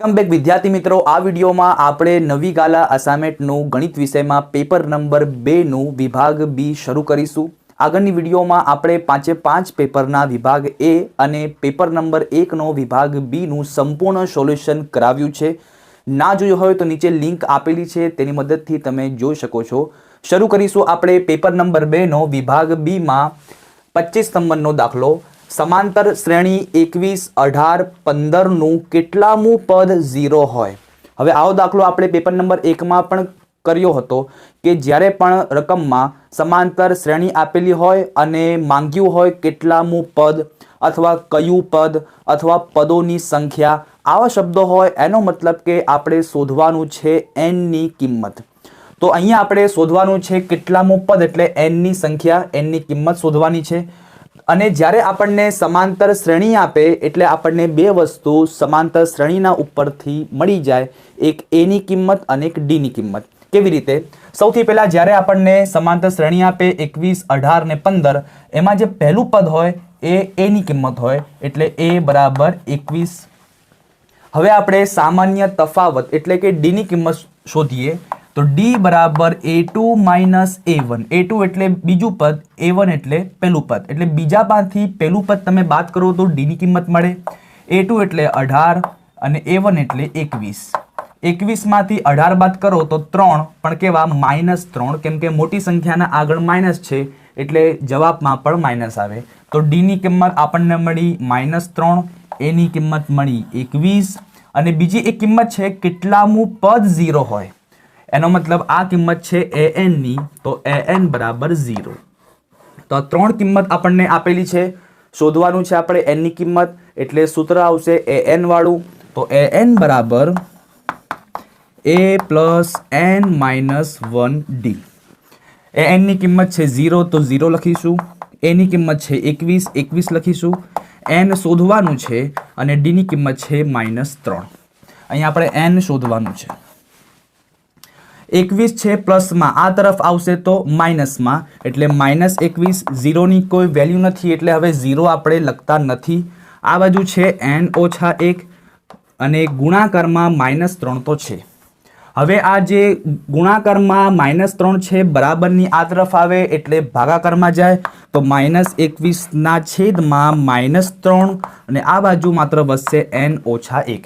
Welcome back વિદ્યાર્થી મિત્રો। આ વિડીયોમાં આપણે નવી ગાલા અસાઇનમેન્ટનું ગણિત વિષયમાં પેપર નંબર 2નું વિભાગ બી શરૂ કરીશું। આગળની વિડીયોમાં આપણે 5 પેપરના વિભાગ એ અને પેપર નંબર 1નો વિભાગ બીનું સંપૂર્ણ સોલ્યુશન કરાવ્યું છે। ના જોયું હોય તો નીચે લિંક આપેલી છે, તેની મદદથી તમે જોઈ શકો છો। શરૂ કરીશું આપણે પેપર નંબર 2નો વિભાગ બીમાં 25 નંબરનો દાખલો। समांतर श्रेणी 21, 18, 15 નું કેટલામું પદ 0 હોય। હવે આવો દાખલો આપણે પેપર નંબર 1 માં પણ કર્યો હતો કે જ્યારે પણ રકમમાં સમાંતર શ્રેણી આપેલી હોય અને માંગ્યું હોય કેટલામું પદ અથવા કયું પદ અથવા પદોની સંખ્યા, આવા શબ્દો હોય એનો મતલબ કે આપણે શોધવાનું છે n ની કિંમત। તો અહીંયા આપણે શોધવાનું છે કેટલામું પદ એટલે n ની સંખ્યા, n ની કિંમત શોધવાની છે। અને જ્યારે આપણને સમાંતર શ્રેણી આપે એટલે આપણને બે વસ્તુ સમાંતર શ્રેણીના ઉપરથી મળી જાય, એક a ની કિંમત અને એક d ની કિંમત। કેવી રીતે? સૌથી પહેલા જ્યારે આપણને સમાંતર શ્રેણી આપે 21, 18 ને 15, એમાં જે પહેલું પદ હોય એ a ની કિંમત હોય એટલે a બરાબર 21। હવે આપણે સામાન્ય તફાવત એટલે કે d ની કિંમત શોધીએ તો d બરાબર a2 માઇનસ a1। a2 એટલે બીજું પદ, a1 એટલે પહેલું પદ, એટલે બીજા પાસેથી પહેલું પદ તમે બાદ કરો તો d ની કિંમત મળે। a2 એટલે 18 અને a1 એટલે 21। 21 માંથી 18 બાદ કરો તો 3, પણ કેવા? -3, કેમ કે મોટી સંખ્યાના આગળ માઇનસ છે એટલે જવાબમાં પણ માઇનસ આવે। તો d ની કિંમત આપણને મળી -3, a ની કિંમત મળી 21 અને બીજી એક કિંમત છે કેટલામું પદ 0 હોય, એનો મતલબ આ કિંમત છે an ની, તો an બરાબર 0। તો આ ત્રણ કિંમત આપણને આપેલી છે, શોધવાનું છે આપણે n ની કિંમત, એટલે સૂત્ર આવશે an વાળું। તો an બરાબર a plus n minus 1d। an ની કિંમત છે 0 તો 0 લખીશું, a ની કિંમત છે 21, 21 લખીશું, n શોધવાનું છે અને d ની કિંમત છે -3। અહીંયા આપણે n શોધવાનું છે। 21 છે પ્લસમાં, આ તરફ આવશે તો માઇનસમાં, એટલે -21, 0 ની કોઈ વેલ્યુ નથી એટલે હવે 0 આપણે લખતા નથી। આ બાજુ છે n-1 અને ગુણાકારમાં -3 તો છે। હવે આ જે ગુણાકારમાં -3 છે બરાબરની આ તરફ આવે એટલે ભાગાકારમાં જાય તો -21 ના છેદમાં -3 અને આ બાજુ માત્ર વધશે n-1।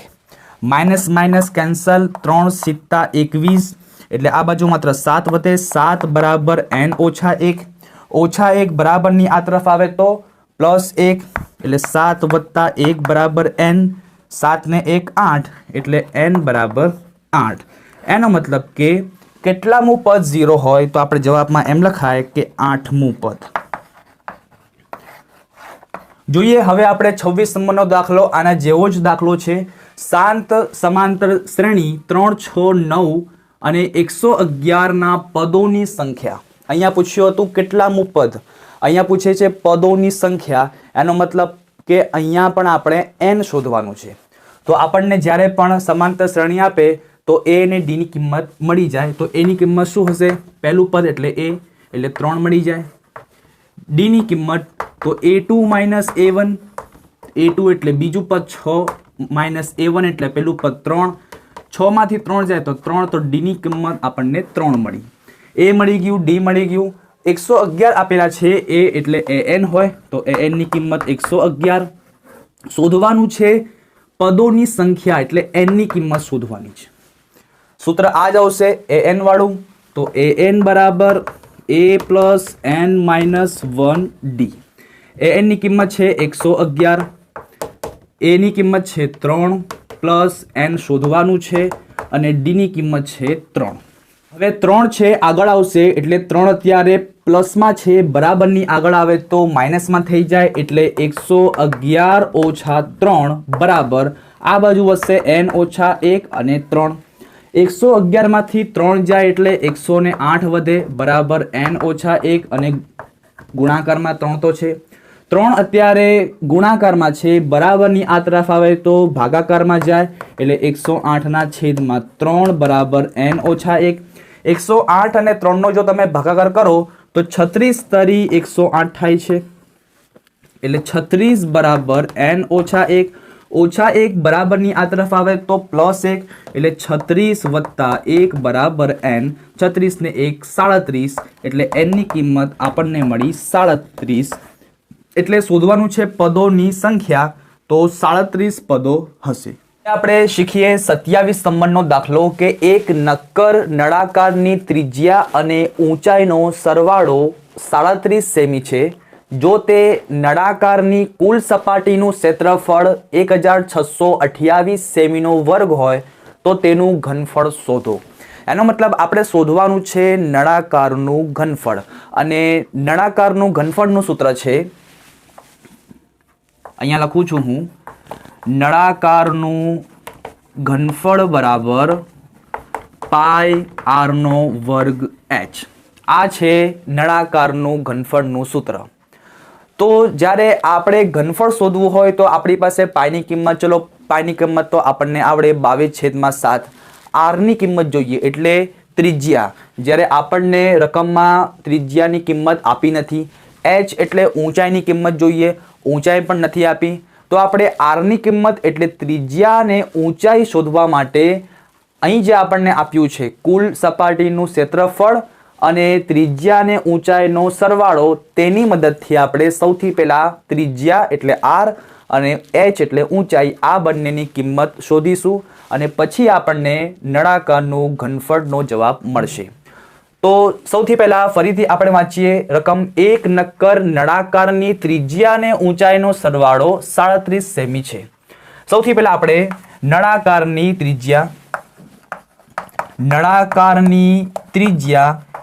માઇનસ માઇનસ કેન્સલ, 3 × 21 એટલે આ બાજુ માત્ર 7 વધે, 7 બરાબર n-1, -1 બરાબરની આ તરફ આવે તો +1 એટલે 7 + 1 બરાબર n, 7 ને 1 8 એટલે n બરાબર 8। એનો મતલબ કે કેટલામું પદ 0 હોય તો આપણે જવાબમાં એમ લખાય કે 8મું પદ। જોઈએ હવે આપણે 26 નંબરનો દાખલો, આના જેવો જ દાખલો છે। શાંત સમાંતર શ્રેણી 3, 6, 9 અને 111 ના પદોની સંખ્યા। અહીંયા પૂછ્યું હતું કેટલામું પદ, અહીંયા પૂછે છે પદોની સંખ્યા, એનો મતલબ કે અહીંયા પણ આપણે n શોધવાનું છે। તો આપણને જ્યારે પણ સમાંતર શ્રેણી આપે તો a અને d ની કિંમત મળી જાય, તો a ની કિંમત શું હશે? પહેલું પદ એટલે a એટલે 3 મળી જાય। d ની કિંમત તો a2 માઇનસ a1, a2 એટલે બીજું પદ 6 -a1 એટલે પહેલું પદ 3, 6 માંથી 3 જાય તો 3, તો d ની કિંમત આપણને 3 મળી। a મળી ગયું, d મળી ગયું, 111 આપેલા છે, a એટલે an હોય તો an ની કિંમત 111। શોધવાનું છે પદોની સંખ્યા એટલે n ની કિંમત શોધવાની છે। સૂત્ર આ જ આવશે an વાળું, તો an બરાબર a plus n minus 1d। an ની કિંમત છે 111, a ની કિંમત છે 3 પ્લસ n શોધવાનું છે અને d ની કિંમત છે 3। હવે 3 છે આગળ આવશે એટલે 3 અત્યારે પ્લસમાં છે, બરાબરની આગળ આવે તો માઇનસમાં થઈ જાય એટલે 111 - 3 બરાબર આ બાજુ વધશે n-1 અને 3। 111 માંથી 3 જાય એટલે 108 વધે, બરાબર n-1 અને ગુણાકારમાં 3 તો છે। 3 અત્યારે ગુણાકારમાં છે, બરાબરની આ તરફ આવે તો ભાગાકારમાં જાય એટલે 108 ના છેદમાં 3 બરાબર n-1। 108 અને 3 નો જો તમે ભાગાકાર કરો તો 36 તરી 108 થાય છે, એટલે 36 બરાબર n-1। ઓછા 1 બરાબરની આ તરફ આવે તો +1 એટલે 36 + 1 બરાબર n. 36 ને 1 37 એટલે n ની કિંમત આપણને મળી 37. એટલે શોધવાનું છે પદોની સંખ્યા, તો 37 પદો હશે. આપણે શીખીએ 27 નંબરનો દાખલો કે એક નક્કર નળાકારની ત્રિજ્યા અને ઊંચાઈનો સરવાળો 37 સેમી છે. જો તે નળાકારની કુલ સપાટીનું ક્ષેત્રફળ 1628 સેમીનો વર્ગ હોય તો તેનું ઘનફળ શોધો. એનો મતલબ આપણે શોધવાનું છે નળાકારનું ઘનફળ, અને નળાકારનું ઘનફળનું સૂત્ર છે, અહીંયા લખું છું હું, નળાકારનું ઘનફળ બરાબર πr²h. આ છે નળાકારનું ઘનફળનું સૂત્ર. તો જ્યારે આપણે ઘનફળ શોધવું હોય તો આપણી પાસે પાઈની કિંમત, ચલો પાઈની કિંમત તો આપણને આવડે 22/7. આરની કિંમત જોઈએ એટલે ત્રિજ્યા, જ્યારે આપણને રકમમાં ત્રિજ્યાની કિંમત આપી નથી. h એટલે ઊંચાઈની કિંમત જોઈએ, ઊંચાઈ પણ નથી આપી. તો આપણે આરની કિંમત એટલે ત્રિજ્યા અને ઊંચાઈ શોધવા માટે અહીં જે આપણને આપ્યું છે કુલ સપાટીનું ક્ષેત્રફળ અને ત્રિજ્યા અને ઊંચાઈનો સરવાળો, તેની મદદથી આપણે સૌથી પહેલાં ત્રિજ્યા એટલે r અને h એટલે ઊંચાઈ, આ બંનેની કિંમત શોધીશું અને પછી આપણને નળાકારનું ઘનફળનો જવાબ મળશે. તો સૌથી પહેલાં ફરીથી આપણે વાંચીએ રકમ. એક નક્કર નળાકારની ત્રિજ્યા અને ઊંચાઈનો સરવાળો 37 સેમી છે. સૌથી પહેલાં આપણે નળાકારની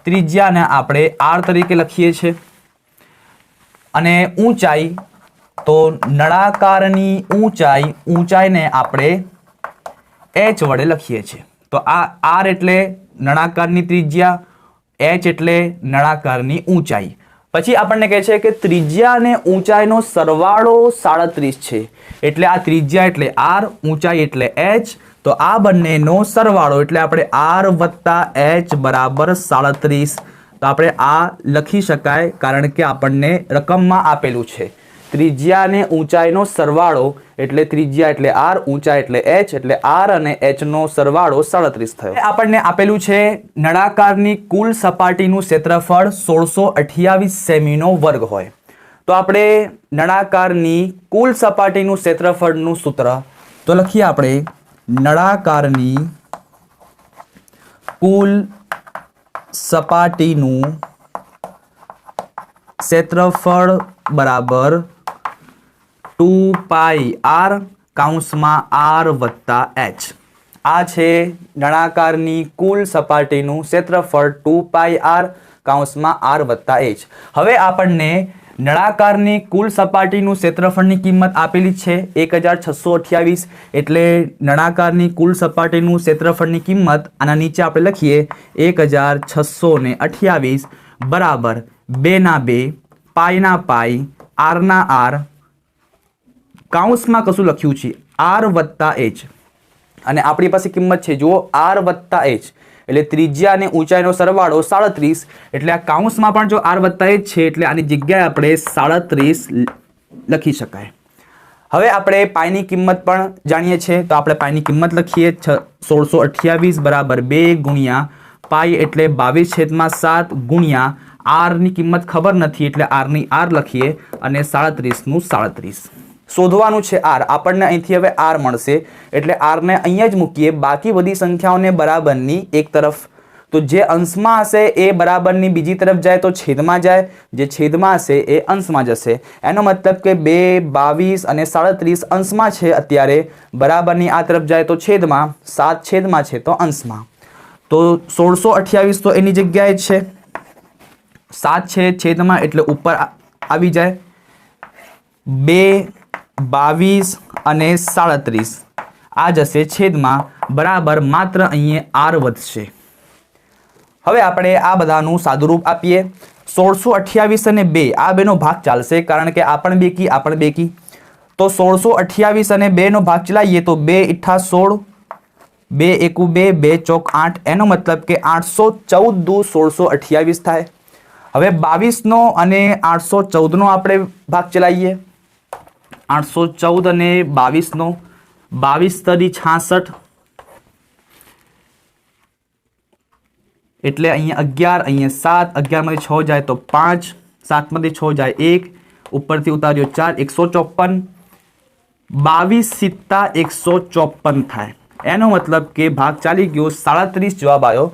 ત્રિજ્યાને આપણે r તરીકે લખીએ છીએ, અને ઊંચાઈ, તો નળાકારની ઊંચાઈને આપણે h વડે લખીએ છીએ. તો આ r એટલે નળાકારની ત્રિજ્યા, h એટલે નળાકારની ઊંચાઈ. પછી આપણને કહે છે કે ત્રિજ્યા અને ઊંચાઈનો સરવાળો 37 છે. એટલે આ ત્રિજ્યા એટલે r, ઊંચાઈ એટલે h. તો આ બંનેનો સરવાળો એટલે આપણે r + h બરાબર 37. તો આપણે આ લખી શકાય, કારણ કે આપણને રકમમાં આપેલું છે ત્રિજ્યા અને ઊંચાઈનો સરવાળો, એટલે ત્રિજ્યા એટલે r, ઊંચાઈ એટલે h, એટલે r અને h નો સરવાળો 37 થયો. આપણને આપેલું છે નળાકારની કુલ સપાટીનું ક્ષેત્રફળ 1628 સેમીનો વર્ગ હોય. તો આપણે નળાકારની કુલ સપાટીનું ક્ષેત્રફળનું સૂત્ર તો લખીએ આપણે, નળાકારની કુલ સપાટીનું ક્ષેત્રફળ બરાબર 2πr r + h. આ છે નળાકારની કુલ સપાટીનું ક્ષેત્રફળ 2πr r + h. હવે આપણને નળાકારની કુલ સપાટીનું ક્ષેત્રફળની કિંમત આપેલી છે 1628. એટલે નળાકારની કુલ સપાટીનું ક્ષેત્રફળની કિંમત આના નીચે આપણે લખીએ 1628 બરાબર 2/2 π/π r/r, કૌંસમાં કશું લખ્યું છે r + h, અને આપણી પાસે કિંમત છે જુઓ r + h એટલે ત્રિજ્યા અને ઊંચાઈનો સરવાળો 37. એટલે આ કૌંસમાં પણ જો r + h છે એટલે આની જગ્યાએ આપણે 37 લખી શકાય. હવે આપણે પાઈની કિંમત પણ જાણીએ છીએ, તો આપણે પાઈની કિંમત લખીએ 1628 બરાબર 2 ગુણ્યા પાઈ એટલે 22/7 ગુણ્યા r ની કિંમત ખબર નથી એટલે r ની r લખીએ, અને 37 નું 37. શોધવાનું છે r. આપણને અહીંથી હવે r મળશે એટલે r ને અહીંયા જ મૂકીએ. બાકી બધી સંખ્યાઓને બરાબરની એક તરફ, તો જે અંશમાં હશે એ બરાબરની બીજી તરફ જાય તો છેદમાં જાય, જે છેદમાં હશે એ અંશમાં જશે. એનો મતલબ કે 2, 22 અને 37 અંશમાં છે અત્યારે, બરાબરની આ તરફ જાય તો છેદમાં, 7 છેદમાં છે તો અંશમાં. તો 1628 તો એની જગ્યાએ જ છે, 7 છે છેદમાં એટલે ઉપર આવી જાય. 2, 22 અને 37 આ જશે છેદમાં, બરાબર માત્ર અહીંયા r વધશે. હવે આપણે આ બધાનું સાદુરૂપ આપીએ. 1628 અને 2 આ બેનો ભાગ ચાલશે, કારણ કે આ પણ બેકી. તો 1628 અને 2 નો ભાગ ચલાવીએ તો 2 × 16, 2 × 1 2, 2 × 8. એનો મતલબ કે 814 દુ 1628 થાય. હવે 22 નો અને 814 નો આપણે ભાગ ચલાવીએ. 814 અને 22 નો 22 તરી 66 એટલે અહીંયા 11 અહીંયા 7 11 માંથી 6 જાય તો 5 7 માંથી 6 જાય 1 ઉપરથી ઉતાર્યો 4 154 22 સિત્તા 154 થાય। એનો મતલબ કે ભાગ ચાલી ગયો 37 જવાબ આવ્યો।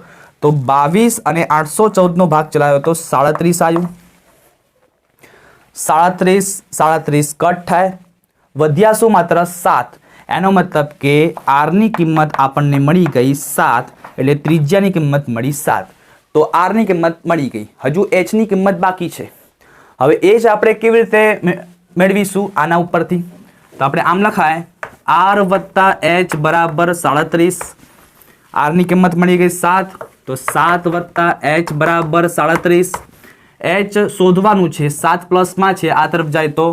તો 22 અને 814 નો ભાગ ચલાવ્યો તો 37 આવ્યું। 37 કટ થાય, વધ્યા શું માત્ર 7। એનો મતલબ કે આર ની કિંમત આપણને મળી ગઈ 7 એટલે ત્રિજ્યાની કિંમત મળી 7। તો આર ની કિંમત મળી ગઈ, હજુ એચ ની કિંમત બાકી છે। હવે એ જ આપણે કેવી રીતે મેળવીશું આના ઉપરથી? તો આપણે આમ લખાય આર વત્તા એચ બરાબર 37। આર ની કિંમત મળી ગઈ 7 તો 7 વત્તા એચ બરાબર 37। એચ શોધવાનું છે, 7 પ્લસમાં છે, આ તરફ જાય તો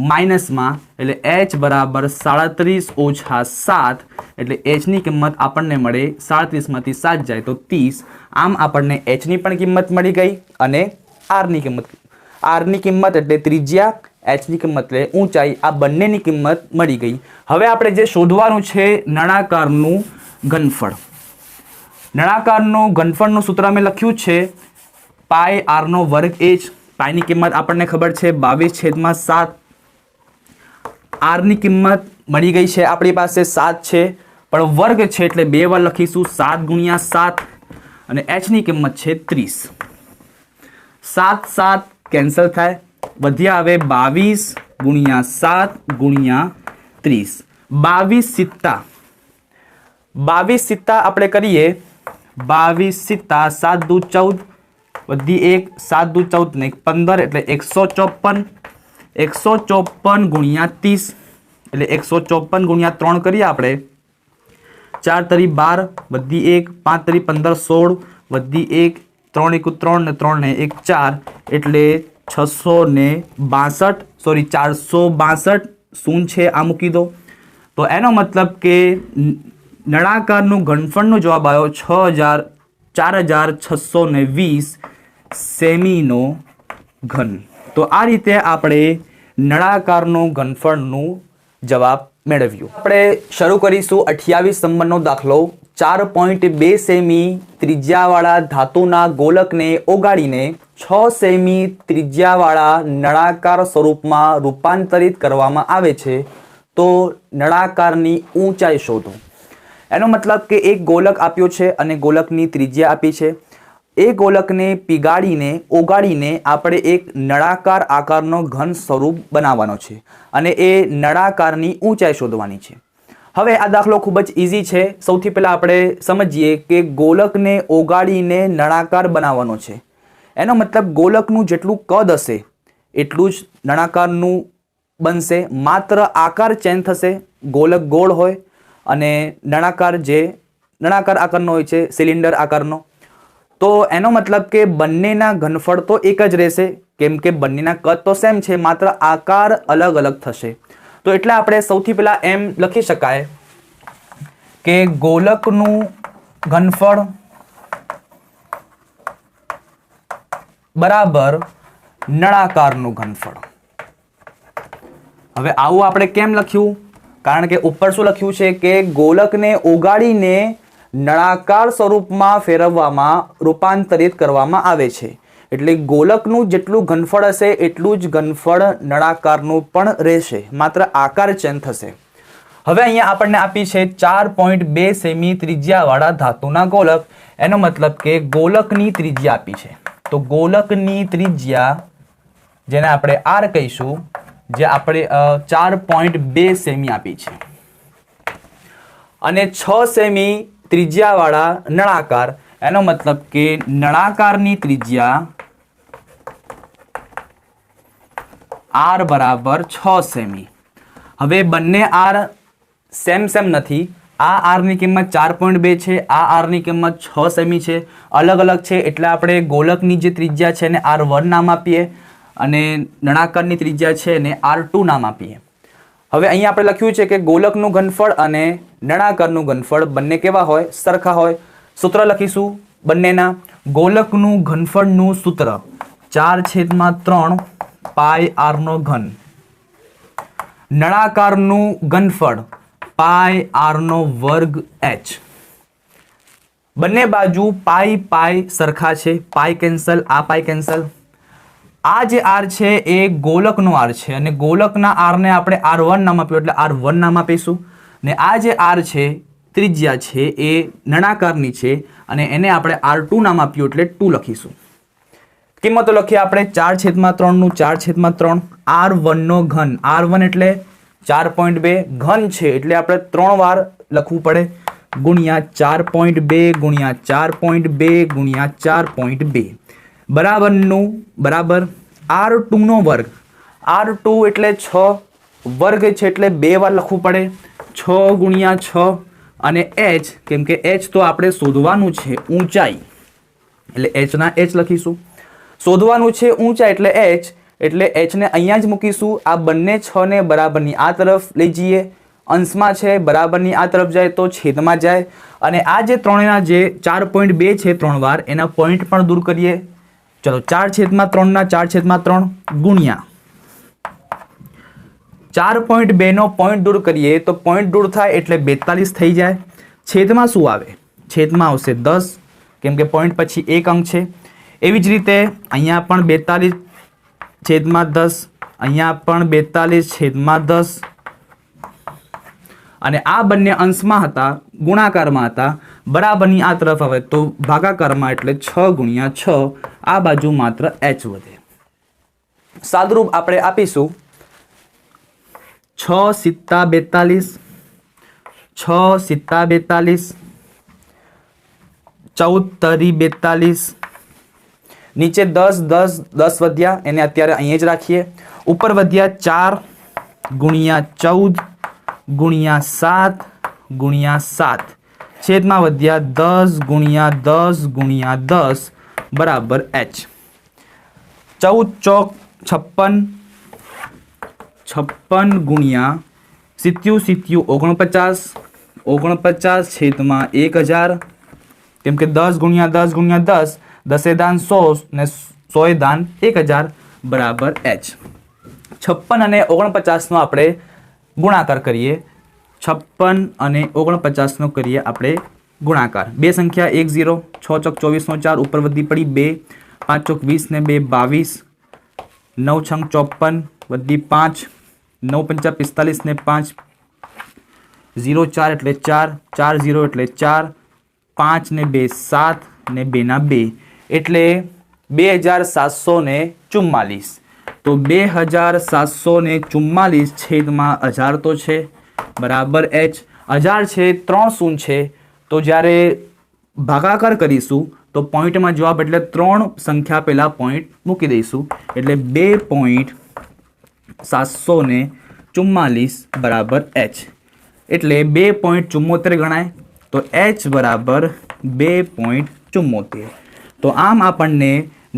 માઇનસમાં, એટલે એચ બરાબર 37 ઓછા 7 એટલે એચની કિંમત આપણને મળે 37માંથી 7 જાય તો 30। આમ આપણને એચની પણ કિંમત મળી ગઈ અને આરની કિંમત એટલે ત્રિજ્યા, એચની કિંમત એટલે ઊંચાઈ, આ બંનેની કિંમત મળી ગઈ। હવે આપણે જે શોધવાનું છે નળાકારનું ઘનફળ। નળાકારનું ઘનફળનું સૂત્ર અમે લખ્યું છે પાઈ આરનો વર્ગ એચ। પાઈની કિંમત આપણને ખબર છે 22/7। આરની કિંમત મળી ગઈ છે આપણી પાસે 7 છે, પણ વર્ગ છે એટલે 2 વાર લખીશું 7 ગુણ્યા 7 અને એચની કિંમત છે 30। 7 7 કેન્સલ થાય, વધ્યા આવે 22 ગુણ્યા 7 ગુણ્યા 30। 22 સિત્તા આપણે કરીએ 22 સિત્તા 7 દુ 14 વધી 1 7 દુ 14 ને 15 એટલે 154 ગુણ્યા 30 એટલે 154 ગુણ્યા 3 કરીએ આપણે 4 તરી 12 વધી 1 5 તરી 15 16 વધી 1 3 1 3 ને 3 ને 1 4 એટલે 462 શું છે આ મૂકી દો। તો એનો મતલબ કે નળાકારનું ઘનફળનો જવાબ આવ્યો 4620 સેમીનો ઘન। તો આ રીતે આપણે નળાકારનું ઘનફળનું જવાબ મેળવ્યું। આપણે શરૂ કરીશું 28 નંબરનો દાખલો। 4.2 સેમી ત્રિજ્યાવાળા ધાતુના ગોલકને ઓગાળીને 6 સેમી ત્રિજ્યાવાળા નળાકાર સ્વરૂપમાં રૂપાંતરિત કરવામાં આવે છે, તો નળાકારની ઊંચાઈ શોધો। એનો મતલબ કે એક ગોલક આપ્યો છે અને ગોલકની ત્રિજ્યા આપી છે। એ ગોલકને પીગાળીને ઓગાળીને આપણે એક નળાકાર આકારનો ઘન સ્વરૂપ બનાવવાનો છે અને એ નળાકારની ઊંચાઈ શોધવાની છે। હવે આ દાખલો ખૂબ જ ઇઝી છે। સૌથી પહેલાં આપણે સમજીએ કે ગોલકને ઓગાળીને નળાકાર બનાવવાનો છે। એનો મતલબ ગોલકનું જેટલું કદ હશે એટલું જ નળાકારનું બનશે, માત્ર આકાર ચેન્જ થશે। ગોલક ગોળ હોય અને નળાકાર આકારનો હોય છે, સિલિન્ડર આકારનો। તો એનો મતલબ કે બંનેના ઘનફળ તો એક જ રહેશે, કેમ કે બંનેના કદ તો સેમ છે, માત્ર આકાર અલગ અલગ થશે। તો એટલે આપણે સૌથી પહેલાં એમ લખી શકાય કે ગોલકનું ઘનફળ બરાબર નળાકારનું ઘનફળ। હવે આવું આપણે કેમ લખ્યું? કારણ કે ઉપર શું લખ્યું છે કે ગોલકને ઓગાળીને નળાકાર સ્વરૂપમાં ફેરવવામાં રૂપાંતરિત કરવામાં આવે છે, એટલે ગોલકનું જેટલું ઘનફળ હશે એટલું જ ઘનફળ નળાકારનું પણ રહેશે, માત્ર આકાર ચેન્જ થશે। હવે અહીંયા આપણને આપી છે 4.2 સેમી ત્રિજ્યાવાળા ધાતુના ગોલક। એનો મતલબ કે ગોલકની ત્રિજ્યા આપી છે, તો ગોલકની ત્રિજ્યા જેને આપણે આર કહીશું, જે આપણે 4.2 સેમી આપી છે અને 6 સેમી ત્રિજ્યાવાળા નળાકાર। એનો મતલબ કે નળાકારની ત્રિજ્યા આર બરાબર 6 સેમી। હવે બંને આર સેમ નથી। આ આરની કિંમત 4.2 છે, આ આરની કિંમત 6 સેમી છે, અલગ અલગ છે, એટલે આપણે ગોલકની જે ત્રિજ્યા છે એને R1 નામ આપીએ અને નળાકારની ત્રિજ્યા છે એને R2 નામ આપીએ। હવે અહીંયા આપણે લખ્યું છે કે ગોલકનું ઘનફળ અને નળાકારનું ઘનફળ બંને કેવા હોય? સરખા હોય। સૂત્ર લખીશું બંનેના। ગોલકનું ઘનફળનું સૂત્ર 4/3 પાઈ આરનો ઘન નળાકારનું ઘનફળ પાઈ આરનો વર્ગ એચ. બંને બાજુ પાઈ પાઈ સરખા છે, પાઈ કેન્સલ, આ પાઈ કેન્સલ. આ જે આર છે એ ગોલકનો આર છે અને ગોલકના આરને આપણે R1 નામ આપ્યું એટલે R1 નામ આપીશું. ને આ જે આર છે ત્રિજ્યા છે એ નળાકારની છે અને એને આપણે R2 નામ આપ્યું એટલે 2 લખીશું. કિંમતો લખીએ આપણે 4/3 નું 4/3. R1 નો ઘન, R1 એટલે 4.2, ઘન છે એટલે આપણે 3 વાર લખવું પડે, ગુણ્યા 4.2 ગુણ્યા 4.2 ગુણ્યા 4.2 બરાબરનું બરાબર R2 નો વર્ગ. R2 એટલે 6, વર્ગ છે એટલે 2 વાર લખવું પડે, 6 ગુણ્યા 6 અને h, કેમ કે h તો આપણે શોધવાનું છે ઊંચાઈ એટલે h ના h લખીશું. શોધવાનું છે ઊંચાઈ એટલે h ને અહીંયા જ મૂકીશું. આ બંને 6 ને બરાબરની આ તરફ લઈ જઈએ, અંશમાં છે બરાબરની આ તરફ જાય તો છેદમાં જાય. અને આ જે ત્રણેયના જે 4.2 છે 3 વાર એના પોઈન્ટ પણ દૂર કરીએ. ચલો 4/3 ના 4/3 ગુણ્યા 4.2 નો પોઈન્ટ દૂર કરીએ તો પોઈન્ટ દૂર થાય એટલે 42 થઈ જાય. છેદમાં શું આવે? છેદમાં આવશે 10, કેમ કે પોઈન્ટ પછી એક અંક છે. એવી જ રીતે અહીંયા પણ 42/10, અહીંયા પણ 42/10 અને આ બંને અંશમાં હતા, ગુણાકારમાં હતા, બરાબરની આ તરફ આવે તો ભાગાકારમાં એટલે 6 ગુણ્યા 6. આ બાજુ માત્ર h વધે. સાદુરૂપ આપણે આપીશું 6 સિત્તા 42, 6 સિત્તા 42, 14 તરી 42, નીચે 10 10 10 વધ્યા, એને અત્યારે અહીંયા જ રાખીએ. ઉપર વધ્યા 4 ગુણ્યા 14 ગુણ્યા 7 ગુણ્યા 7, છેદમાં વધ્યા 10 ગુણ્યા 10 ગુણ્યા 10 બરાબર h. 14 ચોક 56, 56 ગુણ્યા 7 7 49, 49 છેદમાં 1000, કેમ કે 10 ગુણ્યા 10 ગુણ્યા 10, 10 દાન 100 ને 100 દાન 1000 બરાબર h. 56 અને 49 નો આપણે ગુણાકાર કરીએ. 56 અને 49 નો કરીએ આપણે ગુણાકાર. બે સંખ્યા 1 0, 6 ચોક 24 નો 4, ઉપર વધી પડી 2, 5 ચોક 20 ને 2 22, 9 છંગ 54 વધી 5, 9 પંચા 45 ને 5, 0 4 એટલે 4, 4 0 એટલે 4, 5 ને 2 7 ને 2 ના 2 એટલે 2744. તો 2744 છેદમાં 1000 તો છે બરાબર h. 1000 છે, 3 શૂન્ય છે, તો જ્યારે ભાગાકાર કરીશું તો પોઈન્ટમાં જવાબ એટલે 3 સંખ્યા પહેલાં પોઈન્ટ મૂકી દઈશું એટલે 2.744 બરાબર h. એટલે 2.74 ગણાય તો h બરાબર 2.74. તો આમ આપણને